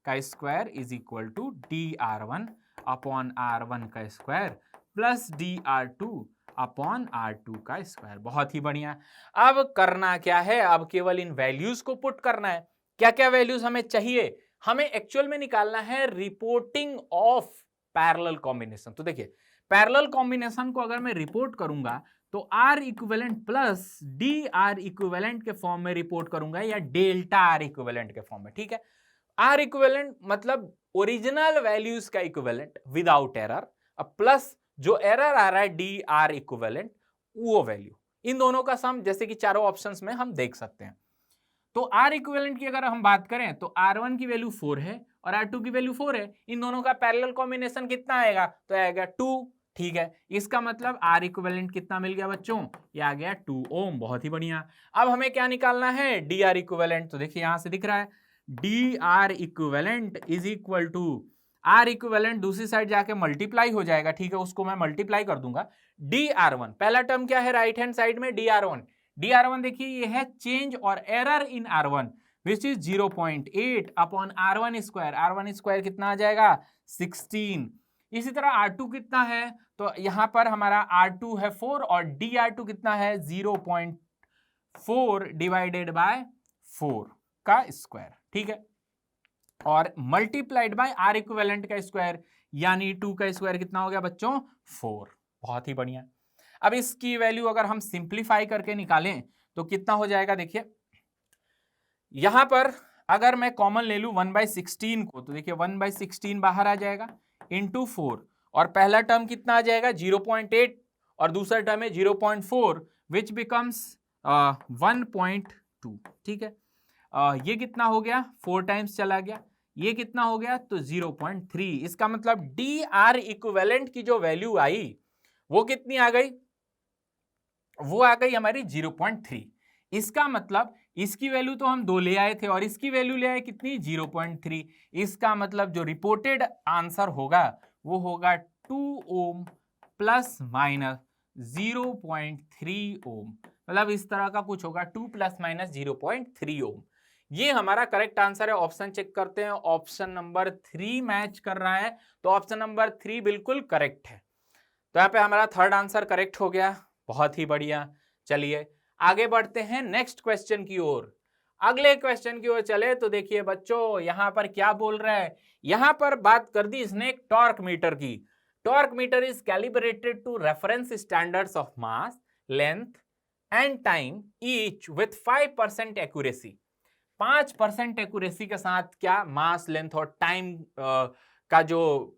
का square is equal to D R1 upon R1 का square plus D R2 upon R2 का स्क्वायर। बहुत ही बढ़िया। अब करना क्या है, अब केवल इन वैल्यूज को पुट करना है। क्या क्या वैल्यूज हमें चाहिए, हमें एक्चुअल में निकालना है रिपोर्टिंग ऑफ पैरेलल कॉम्बिनेशन। तो देखिए, पैरेलल कॉम्बिनेशन को अगर मैं रिपोर्ट करूंगा तो R equivalent plus D R equivalent के फॉर्म में रिपोर्ट करूंगा, या डेल्टा आर इक्विवेलेंट के फॉर्म में। ठीक है, आर इक्विवेलेंट मतलब ओरिजिनल वैल्यूज का इक्विवेलेंट विदाउट एरर, अब प्लस जो एरर आ रहा है डी आर इक्विवेलेंट वो वैल्यू, इन दोनों का सम जैसे कि चारों ऑप्शंस में हम देख सकते हैं। तो आर इक्विवेलेंट की अगर हम बात करें तो R1 की वैल्यू 4 है और R2 की वैल्यू 4 है, इन दोनों का पैरेलल कॉम्बिनेशन कितना आएगा, तो आएगा 2। ठीक है, इसका मतलब आर इक्विवेलेंट कितना मिल गया बच्चों, ये आ गया 2 ओम। बहुत ही बढ़िया। अब हमें क्या निकालना है, डी आर इक्विवेलेंट। तो देखिए यहां से दिख रहा है D R equivalent is equal to R equivalent दूसरी साइड जाके मल्टीप्लाई हो जाएगा। ठीक है, उसको मैं मल्टीप्लाई कर दूंगा। डी R1 पहला टर्म क्या है राइट हैंड साइड में, डी R1 देखिए ये है चेंज और error in R1 which is 0.8 upon R1 square कितना आ जाएगा 16। इसी तरह R2 कितना है, तो यहां पर हमारा R2 है 4 और डी R2 कितना है 0.4 डिवाइडेड बाय 4 का स्क्वायर। ठीक है, और मल्टीप्लाइड बाय आर इक्विवेलेंट का स्क्वायर, यानी 2 का स्क्वायर कितना हो गया बच्चों 4। बहुत ही बढ़िया। अब इसकी वैल्यू अगर हम सिंप्लीफाई करके निकालें तो कितना हो जाएगा, देखिए यहां पर अगर मैं कॉमन ले लूं 1/16 को, तो देखिए 1/16 बाहर आ जाएगा इंटू 4, और पहला टर्म कितना आ जाएगा 0.8 और दूसरा टर्म है 0.4 विच बिकम्स 1.2। ठीक है, ये कितना हो गया 4 टाइम्स चला गया, ये कितना हो गया तो 0.3। इसका मतलब डी आर इक्विवेलेंट की जो वैल्यू आई वो कितनी आ गई, वो आ गई हमारी 0.3। इसका मतलब इसकी वैल्यू तो हम 2 ले आए थे और इसकी वैल्यू ले आए कितनी 0.3। इसका मतलब जो रिपोर्टेड आंसर होगा वो होगा 2 ओम प्लस माइनस 0.3 ओम, मतलब इस तरह का कुछ होगा 2 प्लस माइनस 0.3 ओम। ये हमारा करेक्ट आंसर है। ऑप्शन चेक करते हैं, ऑप्शन नंबर 3 मैच कर रहा है, तो ऑप्शन नंबर 3 बिल्कुल करेक्ट है। तो यहाँ पे हमारा थर्ड आंसर करेक्ट हो गया। बहुत ही बढ़िया। चलिए आगे बढ़ते हैं नेक्स्ट क्वेश्चन की ओर। अगले क्वेश्चन की ओर चले तो देखिए बच्चों यहाँ पर क्या बोल रहा है, यहाँ पर बात कर दी इसने एक टॉर्क मीटर की। Torque meter is calibrated to reference standards of mass, length and time each with 5% accuracy. 5% accuracy के साथ क्या मास, लेंथ और टाइम का जो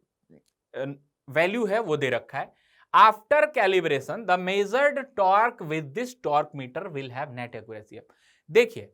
वैल्यू है वो दे रखा है। After calibration the measured torque with this torque meter will have net accuracy. देखिए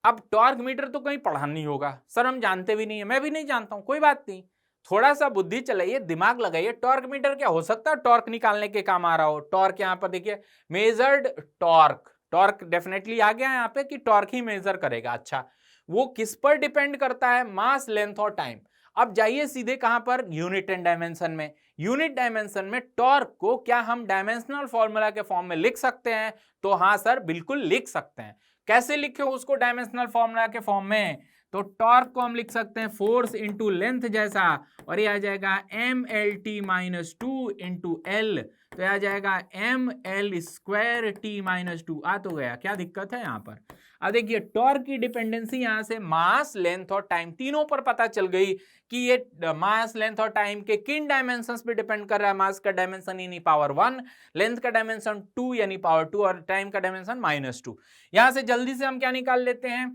अब टॉर्क मीटर तो कहीं पढ़ा नहीं होगा सर, हम जानते भी नहीं है, मैं भी नहीं जानता हूं, कोई बात नहीं, थोड़ा सा बुद्धि चलाइए, दिमाग लगाइए। टॉर्क मीटर क्या हो सकता है, टॉर्क निकालने के काम आ रहा हो। टॉर्क यहां पर देखिए मेजर्ड टॉर्क, टॉर्क डेफिनेटली आ गया यहां पे कि टॉर्क ही मेजर करेगा। अच्छा वो किस पर डिपेंड करता है, मास, लेंथ और टाइम। अब जाइए सीधे कहां पर, यूनिट एंड डायमेंशन में। यूनिट डायमेंशन में टॉर्क को क्या हम डायमेंशनल फॉर्मूला के फॉर्म में लिख सकते हैं, तो हां सर बिल्कुल लिख सकते हैं। कैसे लिखे उसको डायमेंशनल फॉर्मूला के फॉर्म में, तो टॉर्क को हम लिख सकते हैं फोर्स इंटू लेंथ जैसा, और ये आ जाएगा M L T minus two into L, तो आ जाएगा M L square T minus two. आ तो गया, क्या दिक्कत है यहाँ पर। अब देखिए टॉर्क की डिपेंडेंसी यहां से मास, लेंथ और टाइम तीनों पर पता चल गई कि ये मास, लेंथ और टाइम के किन डायमेंशंस पे डिपेंड कर रहा है। मास का डायमेंशन यानी पावर 1, लेंथ का डायमेंशन 2 यानी पावर 2, और टाइम का डायमेंशन -2। यहां से जल्दी से हम क्या निकाल लेते हैं,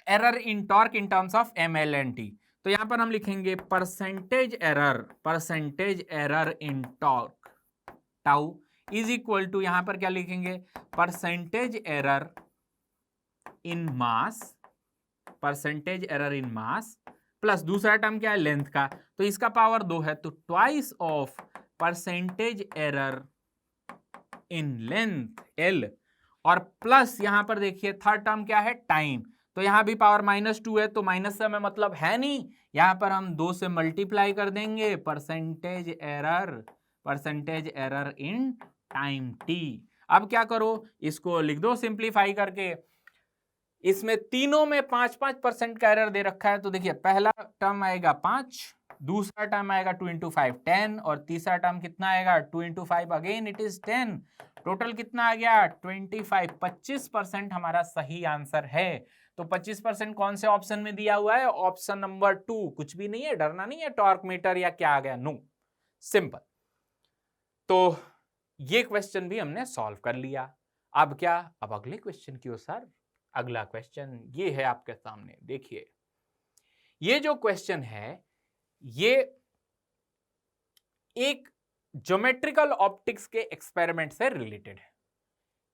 error in torque in terms of M L and T. तो यहां पर हम लिखेंगे percentage error in torque tau is equal to, यहां पर क्या लिखेंगे, percentage error in mass plus दूसरा टर्म क्या है, लेंथ का, तो इसका पावर 2 है, तो twice of percentage error in length L, और प्लस यहां पर देखिए थर्ड टर्म क्या है, टाइम, तो यहां भी पावर -2 है, तो माइनस से हमें मतलब है नहीं, यहां पर हम 2 से मल्टीप्लाई कर देंगे, percentage error in time T. अब क्या करो, इसको लिख दो सिंप्लीफाई करके। इसमें तीनों में 5-5% का एरर दे रखा है, तो देखिए पहला टर्म आएगा 5, दूसरा टर्म आएगा 2 × 5 10, और तीसरा टर्म कितना आएगा 2 × 5 अगेन इट इज 10, टोटल कितना आ गया 25। 25% हमारा सही आंसर है। तो 25% कौन से ऑप्शन में दिया हुआ है, ऑप्शन नंबर 2। कुछ भी नहीं है, डरना नहीं है टॉर्क मीटर या क्या आ गया, नो, सिंपल। तो ये क्वेश्चन भी हमने सॉल्व कर लिया। अब क्या, अब अगले क्वेश्चन की ओर सर। अगला क्वेश्चन ये है आपके सामने, देखिए ये जो क्वेश्चन है ये एक ज्योमेट्रिकल ऑप्टिक्स के एक्सपेरिमेंट से रिलेटेड है।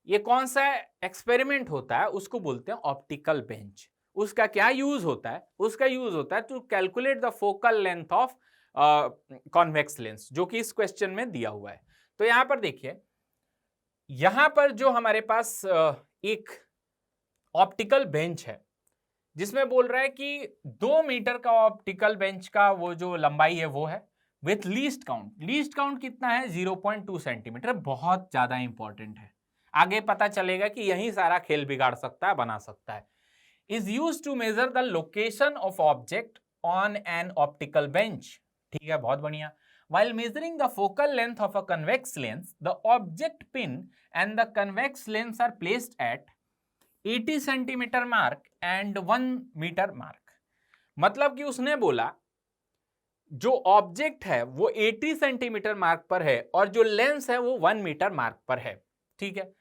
ये कौन सा एक्सपेरिमेंट होता है, उसको बोलते हैं ऑप्टिकल बेंच। उसका क्या यूज होता है, उसका यूज होता है to calculate the focal length of convex lens, जो कि इस क्वेश्चन में दिया हुआ है। तो यहां पर देखिए, यहां पर जो हमारे पास एक ऑप्टिकल बेंच है, जिसमें बोल रहा है कि 2 मीटर का ऑप्टिकल बेंच का वो जो लंबाई है वो है, विथ लीस्ट काउंट कितना है 0.2 सेंटीमीटर। बहुत ज्यादा इंपॉर्टेंट है, आगे पता चलेगा कि यही सारा खेल बिगाड़ सकता है, बना सकता है। Is used to measure the location of object on an optical bench. ठीक है, बहुत बढ़िया। While measuring the focal length of a convex lens, the object pin and the convex lens are placed at 80 centimetre mark and 1 metre mark. मतलब कि उसने बोला जो object है वो 80 सेंटीमीटर मार्क पर है और जो लेंस है वो 1 मीटर मार्क पर है। ठीक है,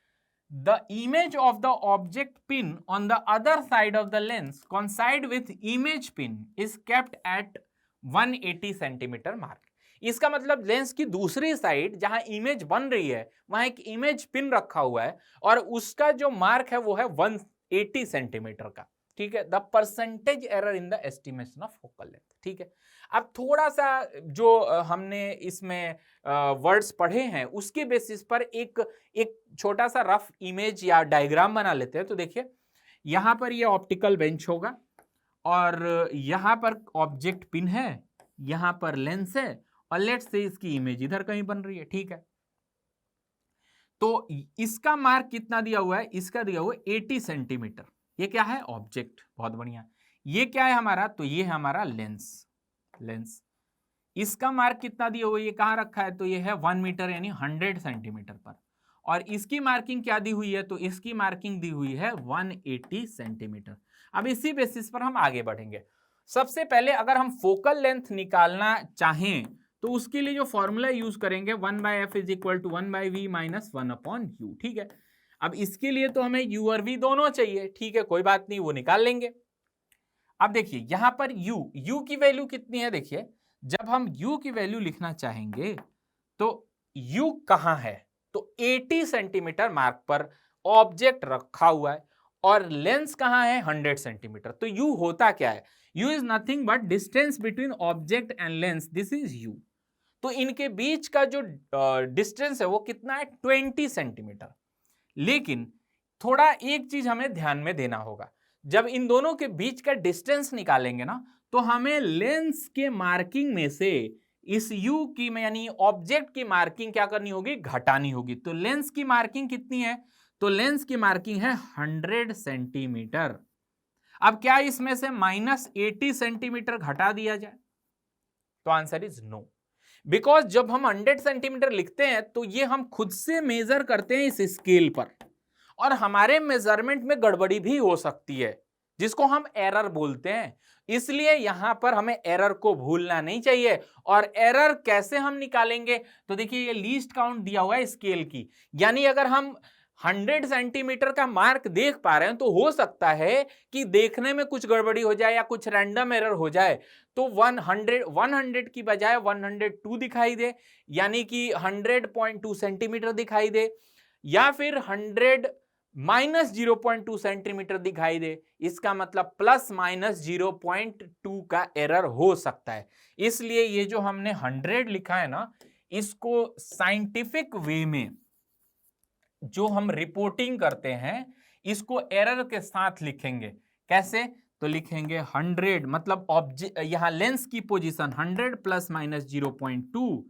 the image of the object pin on the other side of the lens coincide with image pin is kept at 180 centimetre mark. इसका मतलब लेंस की दूसरी साइड जहां इमेज बन रही है वहां एक इमेज पिन रखा हुआ है और उसका जो मार्क है वो है 180 सेंटीमीटर का। ठीक है, the percentage error in the estimation of focal length. ठीक है, अब थोड़ा सा जो हमने इसमें वर्ड्स पढ़े हैं उसके बेसिस पर एक छोटा सा रफ इमेज या डायग्राम बना लेते हैं। तो देखिए यहां पर ये ऑप्टिकल बेंच होगा और यहां पर ऑब्जेक्ट पिन है, यहां पर लेंस है और लेट्स से इसकी इमेज इधर कहीं बन रही है। ठीक है, तो इसका मार्क कितना दिया हुआ है, इसका दिया हुआ है 80 सेंटीमीटर। ये क्या है, ऑब्जेक्ट। बहुत बढ़िया। ये क्या है हमारा, तो ये है हमारा लेंस। इसका मार्क कितना दिया हुआ है, ये कहां रखा है, तो ये है 1 मीटर यानी 100 सेंटीमीटर पर। और इसकी मार्किंग क्या दी हुई है, तो इसकी मार्किंग दी हुई है 180 सेंटीमीटर। अब इसी बेसिस पर हम आगे बढ़ेंगे। सबसे पहले अगर हम फोकल लेंथ निकालना चाहें तो उसके लिए जो फॉर्मूला यूज करेंगे 1/f = 1/v - 1/u। ठीक है, अब इसके लिए तो हमें u और v दोनों चाहिए। ठीक है, कोई बात नहीं, वो निकाल लेंगे। अब देखिए यहां पर u की वैल्यू कितनी है, देखिए जब हम u की वैल्यू लिखना चाहेंगे तो u कहां है, तो 80 सेंटीमीटर मार्क पर ऑब्जेक्ट रखा हुआ है और लेंस कहां है 100 सेंटीमीटर। तो u होता क्या है, u is nothing but distance between object and lens, this is u। तो इनके बीच का जो डिस्टेंस है वो कितना है 20 सेंटीमीटर। लेकिन थोड़ा एक चीज हमें ध्यान में देना होगा, जब इन दोनों के बीच का डिस्टेंस निकालेंगे ना तो हमें लेंस के मार्किंग में से इस u की यानी ऑब्जेक्ट की मार्किंग क्या करनी होगी, घटानी होगी। तो लेंस की मार्किंग कितनी है, तो लेंस की मार्किंग है 100 सेंटीमीटर। अब क्या इसमें से -80 सेंटीमीटर घटा दिया जाए, तो आंसर इज नो, बिकॉज जब हम 100 सेंटीमीटर लिखते हैं तो ये हम खुद से मेजर करते हैं इस स्केल पर, और हमारे मेजरमेंट में गड़बड़ी भी हो सकती है जिसको हम एरर बोलते हैं। इसलिए यहां पर हमें एरर को भूलना नहीं चाहिए। और एरर कैसे हम निकालेंगे, तो देखिए ये लीस्ट काउंट दिया हुआ है स्केल की, यानी अगर हम 100 सेंटीमीटर का मार्क देख पा रहे हैं तो हो सकता है कि देखने में कुछ गड़बड़ी हो जाए या कुछ रैंडम एरर हो जाए, तो 100 की बजाय 102 दिखाई दे, यानी कि 100.2 सेंटीमीटर दिखाई दे, या फिर 100 -0.2 सेंटीमीटर दिखाई दे। इसका मतलब ±0.2 का एरर हो सकता है। इसलिए ये जो हमने 100 लिखा है ना, इसको साइंटिफिक वे में जो हम रिपोर्टिंग करते हैं इसको एरर के साथ लिखेंगे। कैसे, तो लिखेंगे 100 मतलब ऑब्जेक्ट, यहां लेंस की पोजीशन 100 ±0.2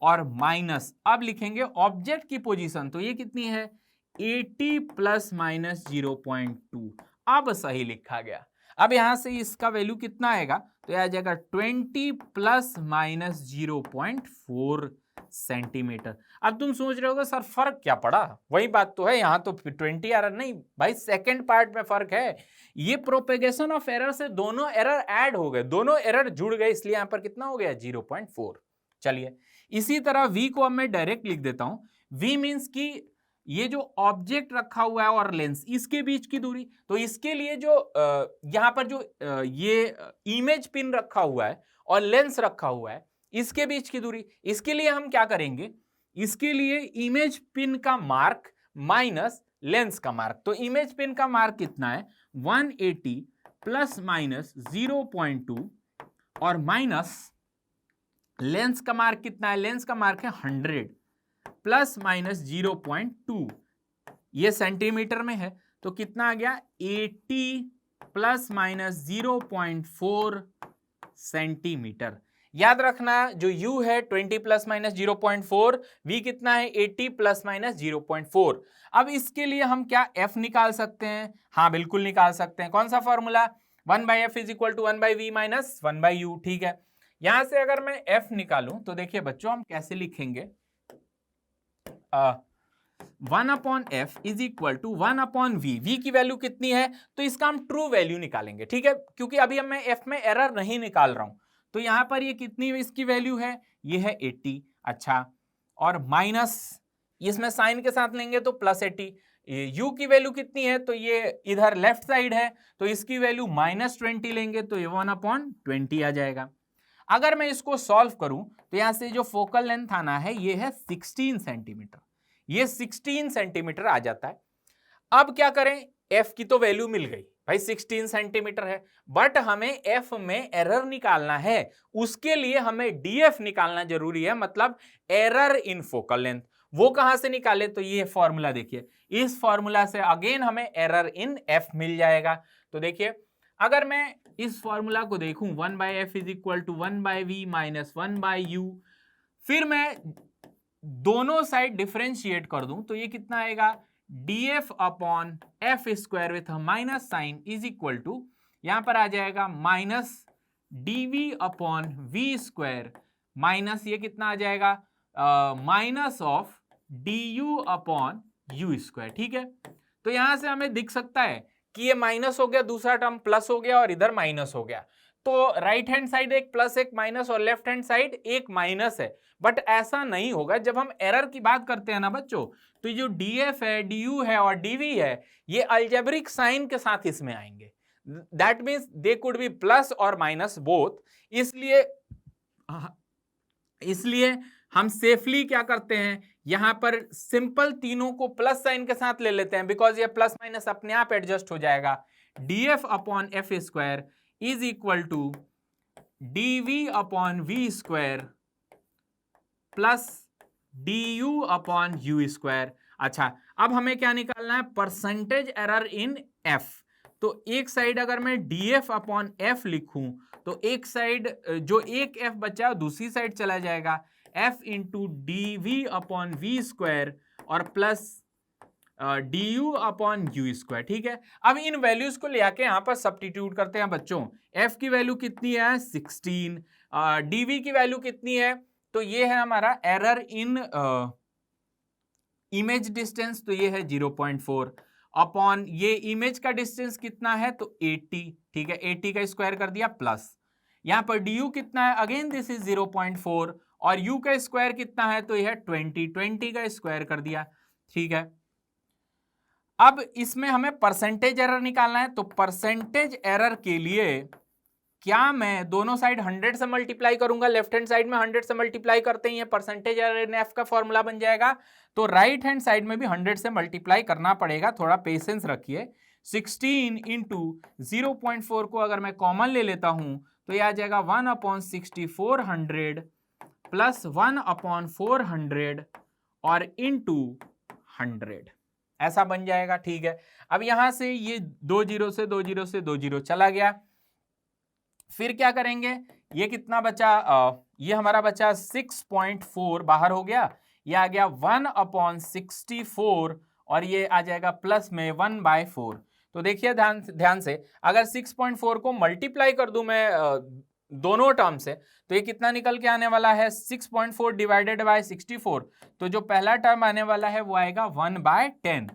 और माइनस, अब लिखेंगे ऑब्जेक्ट की पोजीशन, तो ये कितनी है 80 ±0.2। अब सही लिखा गया। अब यहां से इसका वैल्यू कितना आएगा, तो यह आ जाएगा 20 ±0.4 सेंटीमीटर। अब तुम सोच रहे होगे सर फर्क क्या पड़ा, वही बात तो है, यहां तो 20 आ रहा, नहीं भाई सेकंड पार्ट में फर्क है। ये प्रोपेगेशन ऑफ एरर से दोनों एरर ऐड हो गए, दोनों एरर जुड़ गए, इसलिए यहां पर कितना हो गया 0.4। चलिए इसी तरह v को अब मैं डायरेक्ट लिख देता हूं। v मींस कि ये जो ऑब्जेक्ट रखा हुआ है और लेंस, इसके बीच की दूरी। तो इसके लिए जो यहां पर जो ये इमेज पिन रखा हुआ है और लेंस रखा हुआ है, इसके बीच की दूरी, इसके लिए हम क्या करेंगे, इसके लिए इमेज पिन का मार्क माइनस लेंस का मार्क। तो इमेज पिन का मार्क कितना है 180 ±0.2 और माइनस लेंस का मार्क कितना है, लेंस का मार्क है 100 ±0.2, ये सेंटीमीटर में है, तो कितना आ गया 80 ±0.4 सेंटीमीटर। याद रखना जो u है 20 ±0.4, v कितना है 80 ±0.4। अब इसके लिए हम क्या f निकाल सकते हैं, हाँ बिल्कुल निकाल सकते हैं। कौन सा फॉर्मूला, 1/f = 1/v - 1/u। ठीक है, यहां से अगर मैं f निकालूं तो देखिए बच्चों हम कैसे लिखेंगे, 1/f = 1/v। v की वैल्यू कितनी है, तो इसका हम ट्रू वैल्यू निकालेंगे। ठीक है, क्योंकि अभी अब मैं f में एरर नहीं निकाल रहा हूं, तो यहां पर ये कितनी इसकी वैल्यू है, ये है 80। अच्छा, और माइनस इसमें साइन के साथ लेंगे तो +80। u की वैल्यू कितनी है, तो ये इधर लेफ्ट साइड है, तो इसकी वैल्यू -20 लेंगे तो ये 1/20 आ जाएगा। अगर मैं इसको सॉल्व करूं तो यहां से जो फोकल लेंथ आना है ये है 16 सेंटीमीटर, ये 16 सेंटीमीटर आ जाता है। अब क्या करें, f की तो वैल्यू मिल गई भाई 16 सेंटीमीटर है, बट हमें f में एरर निकालना है, उसके लिए हमें df निकालना जरूरी है, मतलब एरर इन फोकल लेंथ। वो कहां से निकाले, तो ये फॉर्मूला देखिए, इस फॉर्मूला से अगेन हमें एरर इन f मिल जाएगा। तो देखिए अगर मैं इस फॉर्मूला को देखूं 1/f = 1/v - 1/u, फिर मैं दोनों साइड डिफरेंशिएट कर दूं तो ये कितना आएगा df/f² विथ माइनस साइन = यहां पर आ जाएगा -dv/v² माइनस ये कितना आ जाएगा -du/u²। ठीक है, तो यहां से हमें दिख सकता है कि ये माइनस हो गया, दूसरा टर्म प्लस हो गया और इधर माइनस हो गया। तो राइट हैंड साइड एक प्लस एक माइनस और लेफ्ट हैंड साइड एक माइनस है, बट ऐसा नहीं होगा। जब हम एरर की बात करते हैं ना बच्चों, तो जो df है, du है और dv है, ये अलजेब्रिक साइन के साथ इसमें आएंगे। That means they could be plus और माइनस बोथ। इसलिए इसलिए हम सेफली क्या करते हैं, यहां पर सिंपल तीनों को प्लस साइन के साथ ले लेते हैं, बिकॉज ये प्लस माइनस अपने आप एडजस्ट हो जाएगा। df upon F square is equal to dv upon V square plus du upon U square. अच्छा, अब हमें क्या निकालना है, परसेंटेज एरर इन f। तो एक साइड अगर मैं df अपॉन एफ लिखूं तो एक साइड जो एक f बचा दूसरी साइड चला जाएगा, f into D V upon V square और plus D U upon U square. ठीक है, अब इन वैल्यूज को ले आके यहां पर सब्स्टिट्यूट करते हैं बच्चों। f की वैल्यू कितनी है 16, dv की वैल्यू कितनी है, तो ये है हमारा एरर इन इमेज डिस्टेंस, तो ये है 0.4 अपॉन ये इमेज का डिस्टेंस कितना है तो 80। ठीक है, 80 का स्क्वायर कर दिया प्लस यहां पर du कितना है, अगेन दिस इज 0.4 और u का स्क्वायर कितना है तो यह है 20 का स्क्वायर कर दिया। ठीक है, अब इसमें हमें परसेंटेज एरर निकालना है, तो परसेंटेज एरर के लिए क्या मैं दोनों साइड 100 से मल्टीप्लाई करूंगा, लेफ्ट हैंड साइड में 100 से मल्टीप्लाई करते ही परसेंटेज एरर इन एफ का फॉर्मूला बन जाएगा, तो राइट हैंड साइड में भी 100 से मल्टीप्लाई करना पड़ेगा, थोड़ा पेशेंस रखिए। 16 इंटू 0.4 को अगर मैं कॉमन ले लेता हूं तो यह आ जाएगा 1 अपॉन 6400 प्लस 1 अपॉन 400 और इंटू 100, ऐसा बन जाएगा। ठीक है, अब यहां से ये 2 जीरो से 2 जीरो से 2 जीरो चला गया, फिर क्या करेंगे, ये कितना बचा, ये हमारा बचा 6.4 बाहर हो गया, ये आ गया 1 अपॉन 64 और ये आ जाएगा प्लस में 1/4। तो देखिए ध्यान से, अगर 6.4 को मल्टीप्लाई कर दूं मैं दोनों टर्म से तो ये कितना निकल के आने वाला है, 6.4 डिवाइडेड बाय 64, तो जो पहला टर्म आने वाला है वो आएगा 1/10।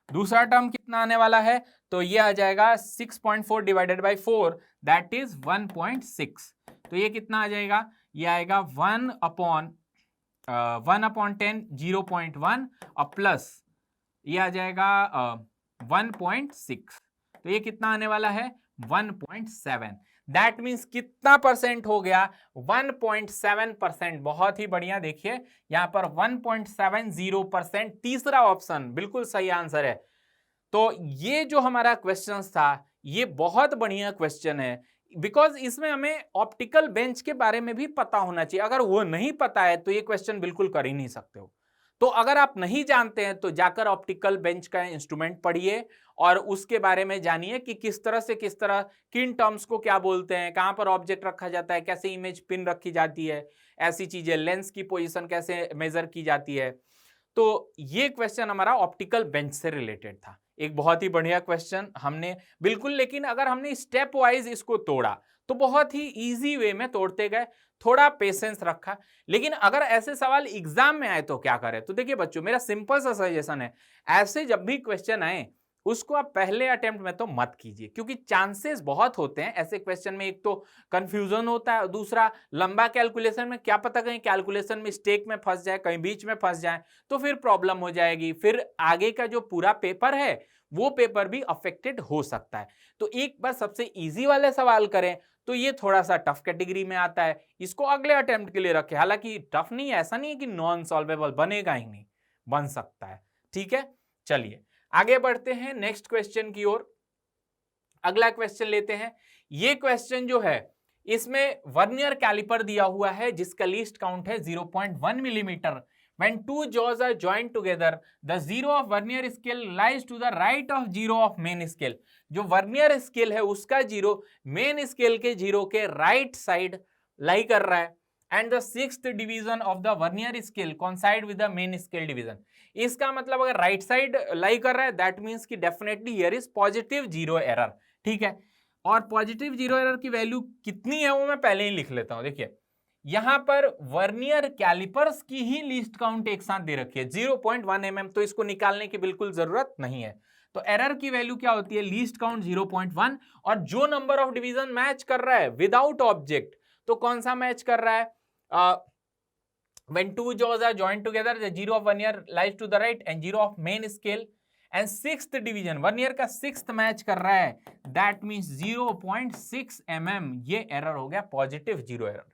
दूसरा टर्म कितना आने वाला है, तो ये आ जाएगा 6.4 डिवाइडेड बाय 4 दैट इज 1.6। तो ये कितना आ जाएगा, ये आएगा 1 अपॉन 10 0.1 और प्लस ये आ जाएगा 1.6, तो ये कितना आने वाला है 1.7। दैट मीन्स कितना परसेंट हो गया, 1.7%। बहुत ही बढ़िया, देखिए यहां पर 1.70%, तीसरा ऑप्शन बिल्कुल सही आंसर है। तो ये जो हमारा क्वेश्चन था ये बहुत बढ़िया क्वेश्चन है, बिकॉज इसमें हमें ऑप्टिकल बेंच के बारे में भी पता होना चाहिए। अगर वो नहीं पता है तो ये क्वेश्चन बिल्कुल कर ही नहीं सकते हो। तो अगर आप नहीं जानते हैं तो जाकर ऑप्टिकल बेंच का इंस्ट्रूमेंट पढ़िए और उसके बारे में जानिए कि किस तरह से किस तरह किन टर्म्स को क्या बोलते हैं, कहां पर ऑब्जेक्ट रखा जाता है, कैसे इमेज पिन रखी जाती है, ऐसी चीजें, लेंस की पोजीशन कैसे मेजर की जाती है। तो ये क्वेश्चन हमारा ऑप्टिकल बेंच से रिलेटेड था, एक बहुत ही बढ़िया क्वेश्चन हमने बिल्कुल, लेकिन अगर हमने स्टेप वाइज इसको तोड़ा तो बहुत ही इजी वे में तोड़ते गए, थोड़ा पेशेंस रखा। लेकिन अगर ऐसे सवाल एग्जाम में आए तो क्या करें, तो देखिए बच्चों मेरा सिंपल सा सजेशन है, ऐसे जब भी क्वेश्चन आए उसको आप पहले अटेम्प्ट में तो मत कीजिए, क्योंकि चांसेस बहुत होते हैं ऐसे क्वेश्चन में, एक तो कंफ्यूजन होता है, दूसरा लंबा कैलकुलेशन में क्या पता कहीं कैलकुलेशन मिस्टेक में फंस जाए, कहीं बीच में फंस जाए तो फिर प्रॉब्लम हो जाएगी, फिर आगे का जो पूरा पेपर है वो पेपर भी अफेक्टेड हो सकता है। तो एक बार सबसे इजी वाले सवाल करें, तो ये थोड़ा सा टफ कैटेगरी में आता है, इसको अगले अटेम्प्ट के लिए रखें। हालांकि टफ नहीं है, ऐसा नहीं है कि नॉन सॉल्वेबल, बनेगा ही नहीं, बन सकता है। ठीक है, चलिए आगे बढ़ते हैं नेक्स्ट क्वेश्चन की ओर। अगला क्वेश्चन लेते हैं। ये क्वेश्चन जो है इसमें वर्नियर कैलिपर दिया हुआ है जिसका लीस्ट काउंट है 0.1 millimetre. When two jaws are joined together, the zero of vernier scale lies to the right of zero of main scale. जो वर्नियर स्केल है उसका जीरो मेन स्केल के जीरो के राइट साइड लाई कर रहा है, and the sixth division of the vernier scale coincide with the main scale division. इसका मतलब अगर राइट साइड लाई कर रहा है दैट मीन्स कि definitely here is positive zero error. ठीक है, और पॉजिटिव जीरो एरर की वैल्यू कितनी है वो मैं पहले ही लिख लेता हूं। देखिए यहां पर वर्नियर कैलिपर्स की ही लीस्ट काउंट एक साथ दे रखी है 0.1 mm, तो इसको निकालने की बिल्कुल जरूरत नहीं है। तो एरर की वैल्यू क्या होती है, लीस्ट काउंट 0.1, और जो नंबर ऑफ डिवीजन मैच कर रहा है विदाउट ऑब्जेक्ट, तो कौन सा मैच कर रहा है, when two jaws are joined together the zero of vernier lies to the right and zero of main scale and sixth division vernier का सिक्स्थ मैच कर रहा है, दैट मींस 0.6 mm, ये एरर हो गया पॉजिटिव जीरो एरर।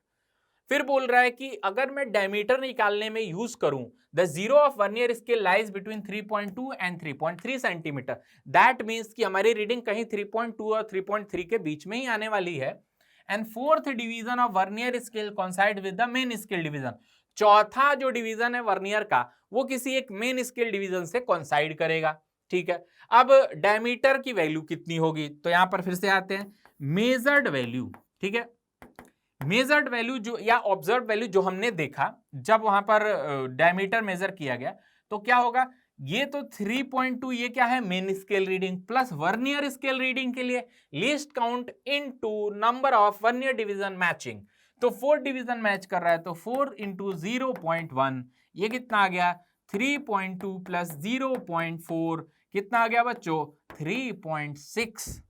फिर बोल रहा है कि अगर मैं डायमीटर निकालने में यूज करूं the zero of vernier scale lies between 3.2 and 3.3 centimetre, that means कि हमारी रीडिंग कहीं 3.2 और 3.3 के बीच में ही आने वाली है। And fourth division of vernier scale coincide with the main scale division, चौथा जो डिवीजन है वर्नियर का वो किसी एक मेन स्केल डिवीजन से कोइंसाइड करेगा। ठीक है, अब डायमीटर की वैल्यू कितनी होगी, तो यहां पर फिर से आते हैं मेजर्ड वैल्यू। ठीक है, मेजर्ड वैल्यू जो या ऑब्जर्व वैल्यू जो हमने देखा जब वहां पर डायमीटर मेजर किया गया, तो क्या होगा, ये तो 3.2 ये क्या है main scale reading plus vernier scale reading के लिए least count into number of vernier division matching, तो 4 डिवीजन मैच कर रहा है, तो 4 इंटू 0.1 ये कितना आ गया 3.2 प्लस 0.4 कितना आ गया बच्चों 3.6।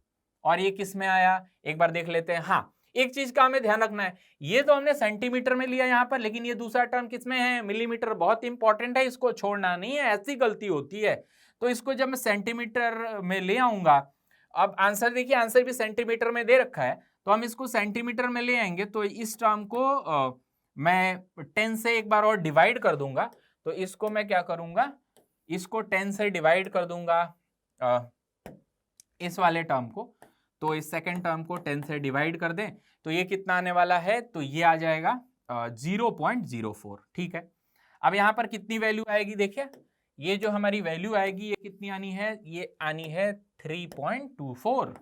और ये किस में आया एक बार देख लेते हैं। हाँ, एक चीज का हमें ध्यान रखना है, ये तो हमने सेंटीमीटर में लिया यहां पर, लेकिन ये दूसरा टर्म किसमें है मिलीमीटर, बहुत इंपॉर्टेंट है, इसको छोड़ना नहीं है, ऐसी गलती होती है। तो इसको जब मैं सेंटीमीटर में ले आऊंगा, अब आंसर देखिए, आंसर भी सेंटीमीटर में दे रखा है, तो हम इसको सेंटीमीटर में ले आएंगे, तो इस टर्म को मैं 10 से एक बार और डिवाइड कर दूंगा, तो इसको मैं क्या करूंगा, इसको 10 से डिवाइड कर दूंगा इस वाले टर्म को, तो इस सेकेंड टर्म को 10 से डिवाइड कर दें तो ये कितना आने वाला है, तो ये आ जाएगा 0.04। ठीक है, अब यहां पर कितनी वैल्यू आएगी, देखिए ये जो हमारी वैल्यू आएगी ये कितनी आनी है, ये आनी है 3.24,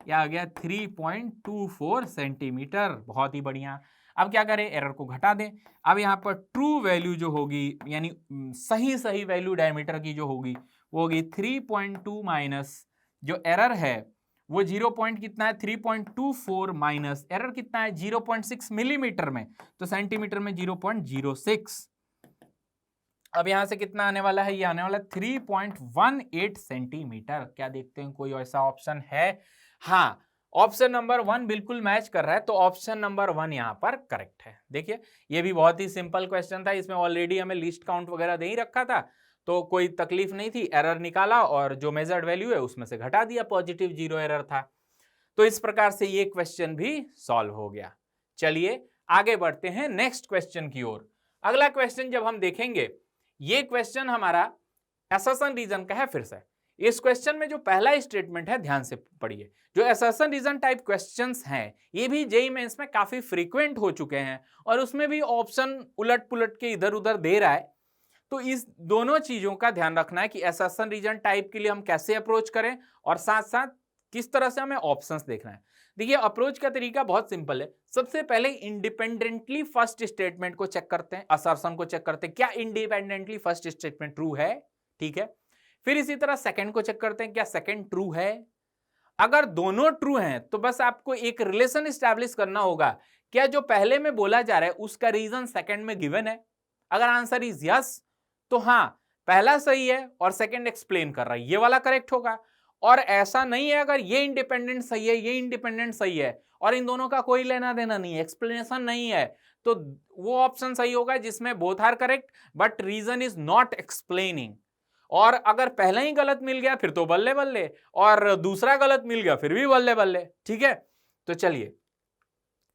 या आ गया 3.24 सेंटीमीटर। बहुत ही बढ़िया। अब क्या करें, एरर को घटा दें। अब यहाँ पर ट्रू वैल्यू जो होगी यानी सही वैल्यू डायमीटर की जो होगी वो होगी 3.2 माइनस जो एरर है वो 0 पॉइंट कितना है 3.24 माइनस एरर कितना है 0.6 मिलीमीटर में, तो सेंटीमीटर में 0.06। अब यहां से कितना आने वाला है, ये आने वाला 3.18 सेंटीमीटर। क्या देखते हैं कोई ऐसा ऑप्शन है? हाँ, ऑप्शन नंबर 1 बिल्कुल मैच कर रहा है, तो ऑप्शन नंबर 1 यहां पर करेक्ट है। देखिए ये भी बहुत ही सिंपल क्वेश्चन था, इसमें ऑलरेडी हमें लिस्ट काउंट वगैरह दे ही रखा था, तो कोई तकलीफ नहीं थी, एरर निकाला और जो मेजर्ड वैल्यू है उसमें से घटा दिया, पॉजिटिव 0 एरर था। तो इस प्रकार से ये क्वेश्चन भी सॉल्व हो गया। चलिए आगे बढ़ते हैं नेक्स्ट क्वेश्चन की ओर। अगला क्वेश्चन जब हम देखेंगे, ये क्वेश्चन हमारा असर्शन रीजन का है। फिर से इस क्वेश्चन में जो पहला स्टेटमेंट है ध्यान से पढ़िए। जो असर्शन रीजन टाइप क्वेश्चंस हैं ये भी जेईई मेंस में काफी फ्रीक्वेंट हो चुके हैं और उसमें भी ऑप्शन उलट पुलट के इधर उधर दे रहा है। तो इस दोनों चीजों का ध्यान रखना है कि असर्शन रीजन टाइप के लिए हम कैसे अप्रोच करें और साथ साथ किस तरह से हमें ऑप्शंस देखना है। देखिए अप्रोच का तरीका बहुत सिंपल है। सबसे पहले इंडिपेंडेंटली फर्स्ट स्टेटमेंट को चेक करते हैं, असर्शन को चेक करते हैं क्या इंडिपेंडेंटली फर्स्ट स्टेटमेंट ट्रू है। ठीक है, फिर इसी तरह सेकंड को चेक करते हैं क्या सेकंड ट्रू है। अगर दोनों ट्रू हैं तो बस आपको एक रिलेशन स्टैब्लिश करना होगा, क्या जो पहले में बोला जा रहा है उसका रीजन सेकंड में गिवन है। अगर आंसर इज यस तो हाँ पहला सही है और सेकंड एक्सप्लेन कर रहा है, ये वाला करेक्ट होगा। और ऐसा नहीं है अगर ये इंडिपेंडेंट सही है, ये इंडिपेंडेंट सही है और इन दोनों का कोई लेना देना नहीं है, एक्सप्लेनेशन नहीं है, तो वो ऑप्शन सही होगा जिसमें both are correct but reason is not explaining. और अगर पहला ही गलत मिल गया फिर तो बल्ले बल्ले, और दूसरा गलत मिल गया फिर भी बल्ले बल्ले। ठीक है, तो चलिए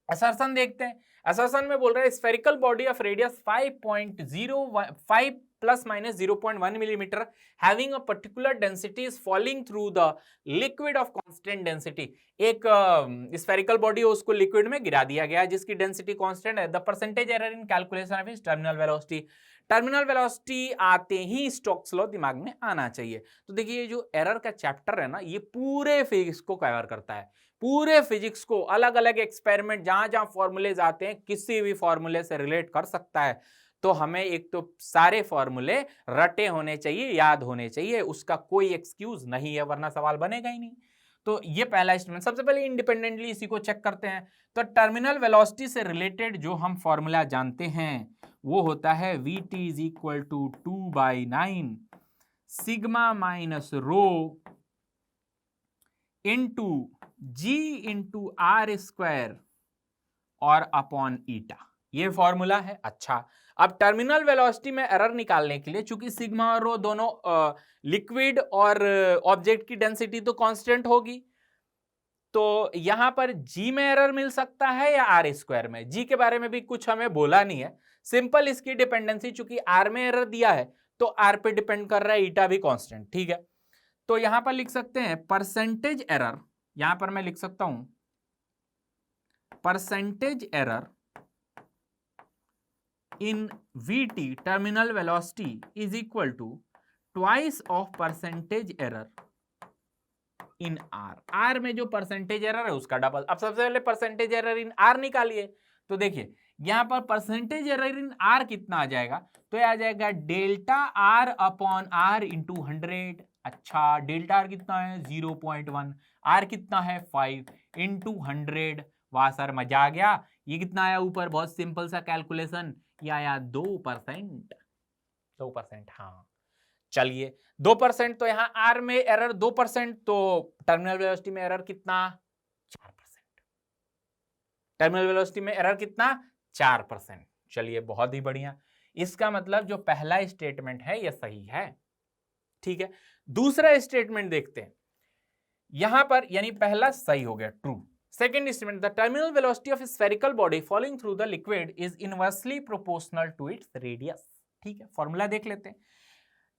असर्शन देखते हैं। असर्शन में बोल रहा है spherical body of radius 5.05 plus minus 0.1 millimeter having a particular density is falling through the liquid of constant density। एक स्फेरिकल बॉडी है उसको लिक्विड में गिरा दिया गया जिसकी डेंसिटी कांस्टेंट है। The percentage error in calculation of is terminal velocity. Terminal velocity आते ही स्टोक्स लॉ दिमाग में आना चाहिए। तो देखिए ये जो एरर का चैप्टर है ना ये पूरे फिजिक्स को कवर करता है, पूरे फिजिक्स को अलग अलग एक्सपेरिमेंट जहां जहां फॉर्मूलेज आते हैं किसी भी फॉर्मूले से रिलेट कर सकता है। तो हमें एक तो सारे फॉर्मूले रटे होने चाहिए, याद होने चाहिए, उसका कोई एक्सक्यूज नहीं है वरना सवाल बनेगा ही नहीं। तो ये पहला स्टेटमेंट। सबसे पहले इंडिपेंडेंटली इसी को चेक करते हैं। तो टर्मिनल वेलोसिटी से रिलेटेड जो हम फॉर्मूला जानते हैं वो होता है VT is equal to 2/9 sigma minus rho into G into R square और अपॉन ईटा, ये फॉर्मूला है। अच्छा, अब टर्मिनल वेलोसिटी में एरर निकालने के लिए चूंकि सिग्मा और रो दोनों लिक्विड और ऑब्जेक्ट की डेंसिटी तो कांस्टेंट होगी, तो यहां पर जी में एरर मिल सकता है या आर स्क्वायर में? जी के बारे में भी कुछ हमें बोला नहीं है, सिंपल इसकी डिपेंडेंसी, चूंकि आर में एरर दिया है तो आर पे डिपेंड कर रहा है, ईटा भी कांस्टेंट, ठीक है। तो यहां पर लिख सकते हैं परसेंटेज एरर, यहां पर मैं लिख सकता हूं percentage error in Vt terminal velocity is equal to twice of percentage error in R। R में जो परसेंटेज एरर है उसका डबल। अब सबसे पहले परसेंटेज एरर इन R निकालिए, तो देखिए यहां पर परसेंटेज एरर इन R कितना आ जाएगा, तो ये आ जाएगा delta R upon R into 100। अच्छा, डेल्टा R कितना है 0.1, R कितना है 5 इंटू 100। वाह सर, मजा आ गया। ये कितना आया ऊपर, बहुत सिंपल सा कैलकुलेशन, ये आया 2%। 2%, हाँ चलिए 2%, तो यहां आर में एरर 2%, तो टर्मिनल वेलोसिटी में एरर कितना 4%। टर्मिनल वेलोसिटी में एरर कितना 4%। चलिए बहुत ही बढ़िया, इसका मतलब जो पहला स्टेटमेंट है यह सही है, ठीक है। दूसरा स्टेटमेंट देखते हैं, यहां पर यानी पहला सही हो गया, true. Second statement, the terminal velocity of spherical body falling through the liquid is inversely proportional to its radius. ठीक है, फॉर्मूला देख लेते हैं।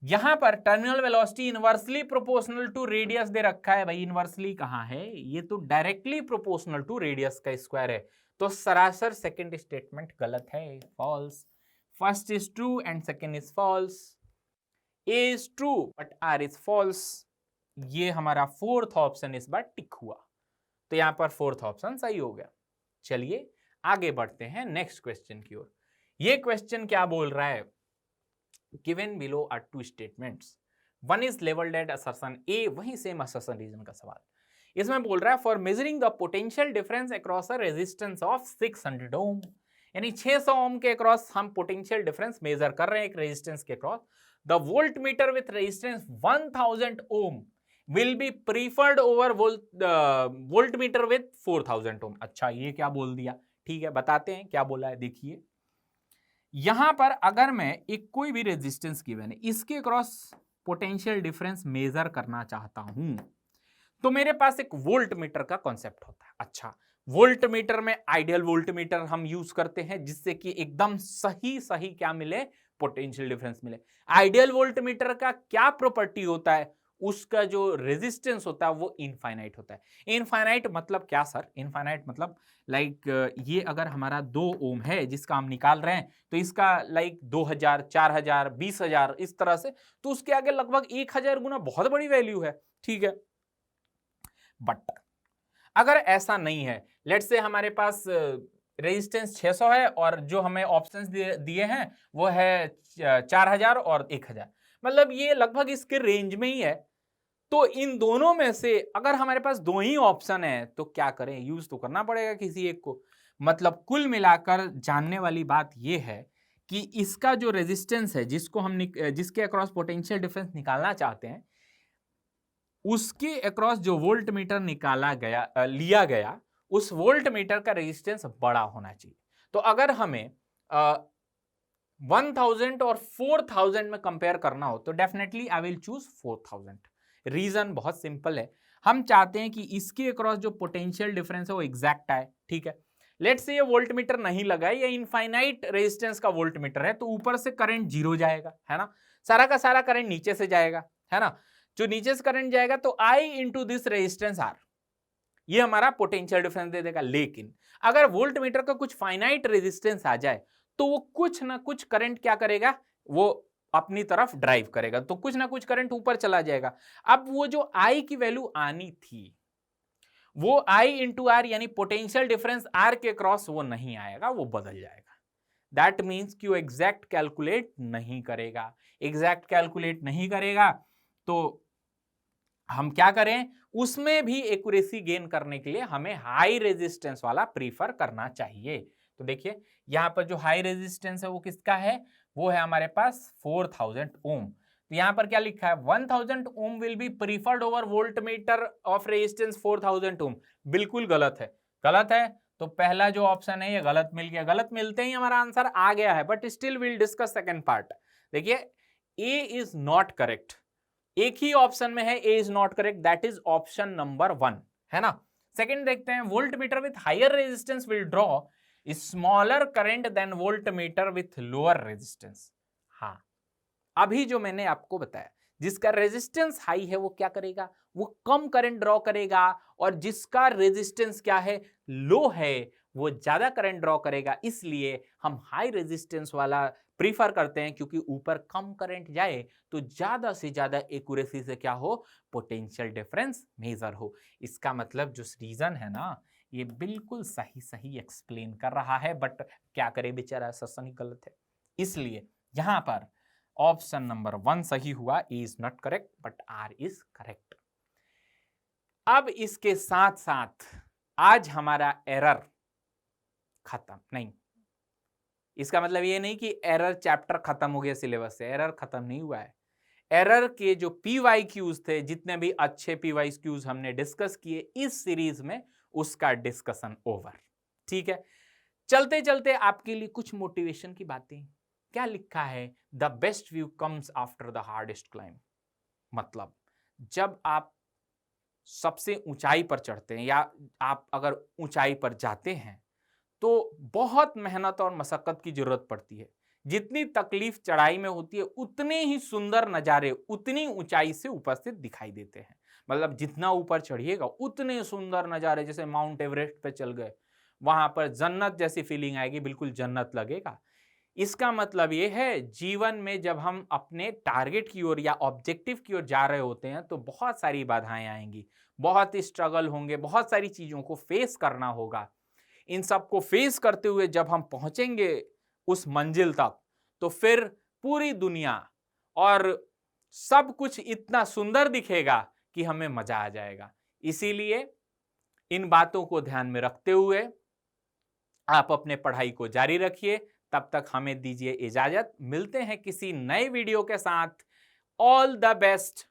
यहां पर terminal velocity inversely proportional to radius दे रखा है। भाई इनवर्सली कहां है, ये तो डायरेक्टली प्रोपोर्शनल टू रेडियस का स्क्वायर है, तो सरासर सेकंड स्टेटमेंट गलत है, false. First is true and second is false. A is true but R is false. ये हमारा फोर्थ ऑप्शन इस बार टिक हुआ, तो यहां पर फोर्थ ऑप्शन सही हो गया। चलिए आगे बढ़ते हैं नेक्स्ट क्वेश्चन की ओर। ये क्वेश्चन क्या बोल रहा है, given below are two statements, one is labelled at assertion A, वही सेम असर्शन रीजन का सवाल। इसमें बोल रहा है for measuring the potential difference across a resistance of 600 ओम, यानी 600 ओम के अक्रॉस हम पोटेंशियल डिफरेंस मेजर कर रहे हैं एक रेजिस्टेंस के across. The volt meter with resistance 1000 ohm will be preferred over volt meter with 4000 ohm. अच्छा, ये क्या बोल दिया, ठीक है बताते हैं क्या बोला है। देखिए यहां पर अगर मैं एक कोई भी रेजिस्टेंस गिवन है, इसके क्रॉस पोटेंशियल डिफरेंस मेजर करना चाहता हूं, तो मेरे पास एक वोल्ट मीटर का कॉन्सेप्ट होता है। अच्छा, वोल्ट मीटर में आइडियल वोल्ट मीटर हम यूज करते हैं जिससे कि एकदम सही सही क्या मिले, पोटेंशियल डिफरेंस मिले। आइडियल वोल्ट मीटर का क्या प्रॉपर्टी होता है, उसका जो रेजिस्टेंस होता है वो इनफाइनाइट होता है। इनफाइनाइट मतलब क्या सर, इनफाइनाइट मतलब लाइक ये अगर हमारा 2 ओम है जिसका हम निकाल रहे हैं, तो इसका लाइक 2000, 4000, 20000 इस तरह से, तो उसके आगे लगभग 1000 गुना बहुत बड़ी वैल्यू है, ठीक है। बट अगर ऐसा नहीं है, लेट्स से हमारे पास रेजिस्टेंस 600 है और जो हमें ऑप्शंस दिए हैं वो है 4000 और 1000, मतलब ये लगभग इसके रेंज में ही है। तो इन दोनों में से अगर हमारे पास दो ही ऑप्शन है तो क्या करें, यूज तो करना पड़ेगा किसी एक को। मतलब कुल मिलाकर जानने वाली बात यह है कि इसका जो रेजिस्टेंस है जिसको हम जिसके अक्रॉस पोटेंशियल डिफरेंस निकालना चाहते हैं, उसके अक्रॉस जो वोल्ट मीटर निकाला गया लिया गया, उस वोल्ट मीटर का रेजिस्टेंस बड़ा होना चाहिए। तो अगर हमें 1000 और 4000 में कंपेयर करना हो तो definitely I will choose 4000। Reason बहुत सिंपल है, हम चाहते हैं कि इसके अक्रॉस जो पोटेंशियल डिफरेंस है वो एग्जैक्ट आए, ठीक है। लेट्स से ये वोल्ट मीटर नहीं लगा है, ये इनफाइनाइट रेजिस्टेंस का वोल्ट मीटर है, तो ऊपर से करंट जीरो जाएगा, है ना, सारा का सारा करंट नीचे से जाएगा, है ना। जो नीचे से करंट जाएगा तो आई इंटू दिस रेजिस्टेंस आर, ये हमारा पोटेंशियल डिफरेंस दे देगा। लेकिन अगर वोल्ट मीटर का कुछ फाइनाइट रेजिस्टेंस आ जाए तो वो कुछ ना कुछ करंट क्या करेगा, वो अपनी तरफ ड्राइव करेगा, तो कुछ ना कुछ करंट ऊपर चला जाएगा। अब वो जो आई की वैल्यू आनी थी वो आई इंटू आर यानी पोटेंशियल डिफरेंस आर के क्रॉस वो नहीं आएगा, वो बदल जाएगा। दैट मीन्स कि वो एग्जैक्ट कैलकुलेट नहीं करेगा। एग्जैक्ट कैलकुलेट नहीं करेगा तो हम क्या करें, उसमें भी एक्यूरेसी गेन करने के लिए हमें हाई रेजिस्टेंस वाला प्रीफर करना चाहिए। तो देखिए यहां पर जो हाई रेजिस्टेंस है वो किसका है, वो है हमारे पास 4000 ओम। तो यहां पर क्या लिखा है, 1000 ohm will be preferred over volt meter of resistance 4000 ओम। बिल्कुल गलत है, गलत है। तो पहला जो ऑप्शन है ये गलत मिल गया, गलत मिलते ही हमारा आंसर आ गया है, but still will discuss second part. देखिए ए इज नॉट करेक्ट, एक ही ऑप्शन में है A is not correct, that is option number 1, है ना। सेकंड देखते हैं, volt metre with higher resistance will draw smaller current than volt metre with lower resistance. हाँ, अभी जो मैंने आपको बताया, जिसका रेजिस्टेंस हाई है वो क्या करेगा, वो कम करंट ड्रॉ करेगा, और जिसका रेजिस्टेंस क्या है, लो है, वो ज्यादा करंट ड्रॉ करेगा। इसलिए हम हाई रेजिस्टेंस वाला प्रीफर करते हैं, क्योंकि ऊपर कम करंट जाए तो ज्यादा से ज्यादा एक्यूरेसी से क्या हो, पोटेंशियल डिफरेंस मेजर हो। इसका मतलब जो रीजन है ना, ये बिल्कुल सही सही एक्सप्लेन कर रहा है, बट क्या करे बेचारा, ससन ही गलत है। इसलिए यहां पर ऑप्शन नंबर 1 सही हुआ, E is not correct but R is correct. अब इसके साथ साथ आज हमारा एरर खत्म नहीं। इसका मतलब ये नहीं कि एरर चैप्टर खत्म हो गया सिलेबस से, एरर खत्म नहीं हुआ है। एरर के जो PYQs थे, जितने भी अच्छे PYQs हमने डिस्कस किए इस सीरीज में, उसका डिस्कशन ओवर। ठीक है, चलते चलते आपके लिए कुछ मोटिवेशन की बातें। क्या लिखा है, the best view comes after the hardest climb. मतलब जब आप सबसे ऊंचाई पर चढ़ते हैं, या आप अगर ऊंचाई पर जाते हैं, तो बहुत मेहनत और मशक्कत की जरूरत पड़ती है। जितनी तकलीफ चढ़ाई में होती है, उतने ही सुंदर नजारे उतनी ऊंचाई से उपस्थित दिखाई देते हैं। मतलब जितना ऊपर चढ़िएगा उतने सुंदर नजारे, जैसे माउंट एवरेस्ट पे चल गए, वहां पर जन्नत जैसी फीलिंग आएगी, बिल्कुल जन्नत लगेगा। इसका मतलब ये है, जीवन में जब हम अपने टारगेट की ओर या ऑब्जेक्टिव की ओर जा रहे होते हैं, तो बहुत सारी बाधाएं आएंगी, बहुत स्ट्रगल होंगे, बहुत सारी चीजों को फेस करना होगा। इन सब को फेस करते हुए जब हम पहुंचेंगे उस मंजिल तक, तो फिर पूरी दुनिया और सब कुछ इतना सुंदर दिखेगा कि हमें मजा आ जाएगा। इसीलिए इन बातों को ध्यान में रखते हुए आप अपने पढ़ाई को जारी रखिए। तब तक हमें दीजिए इजाजत, मिलते हैं किसी नए वीडियो के साथ। All the best.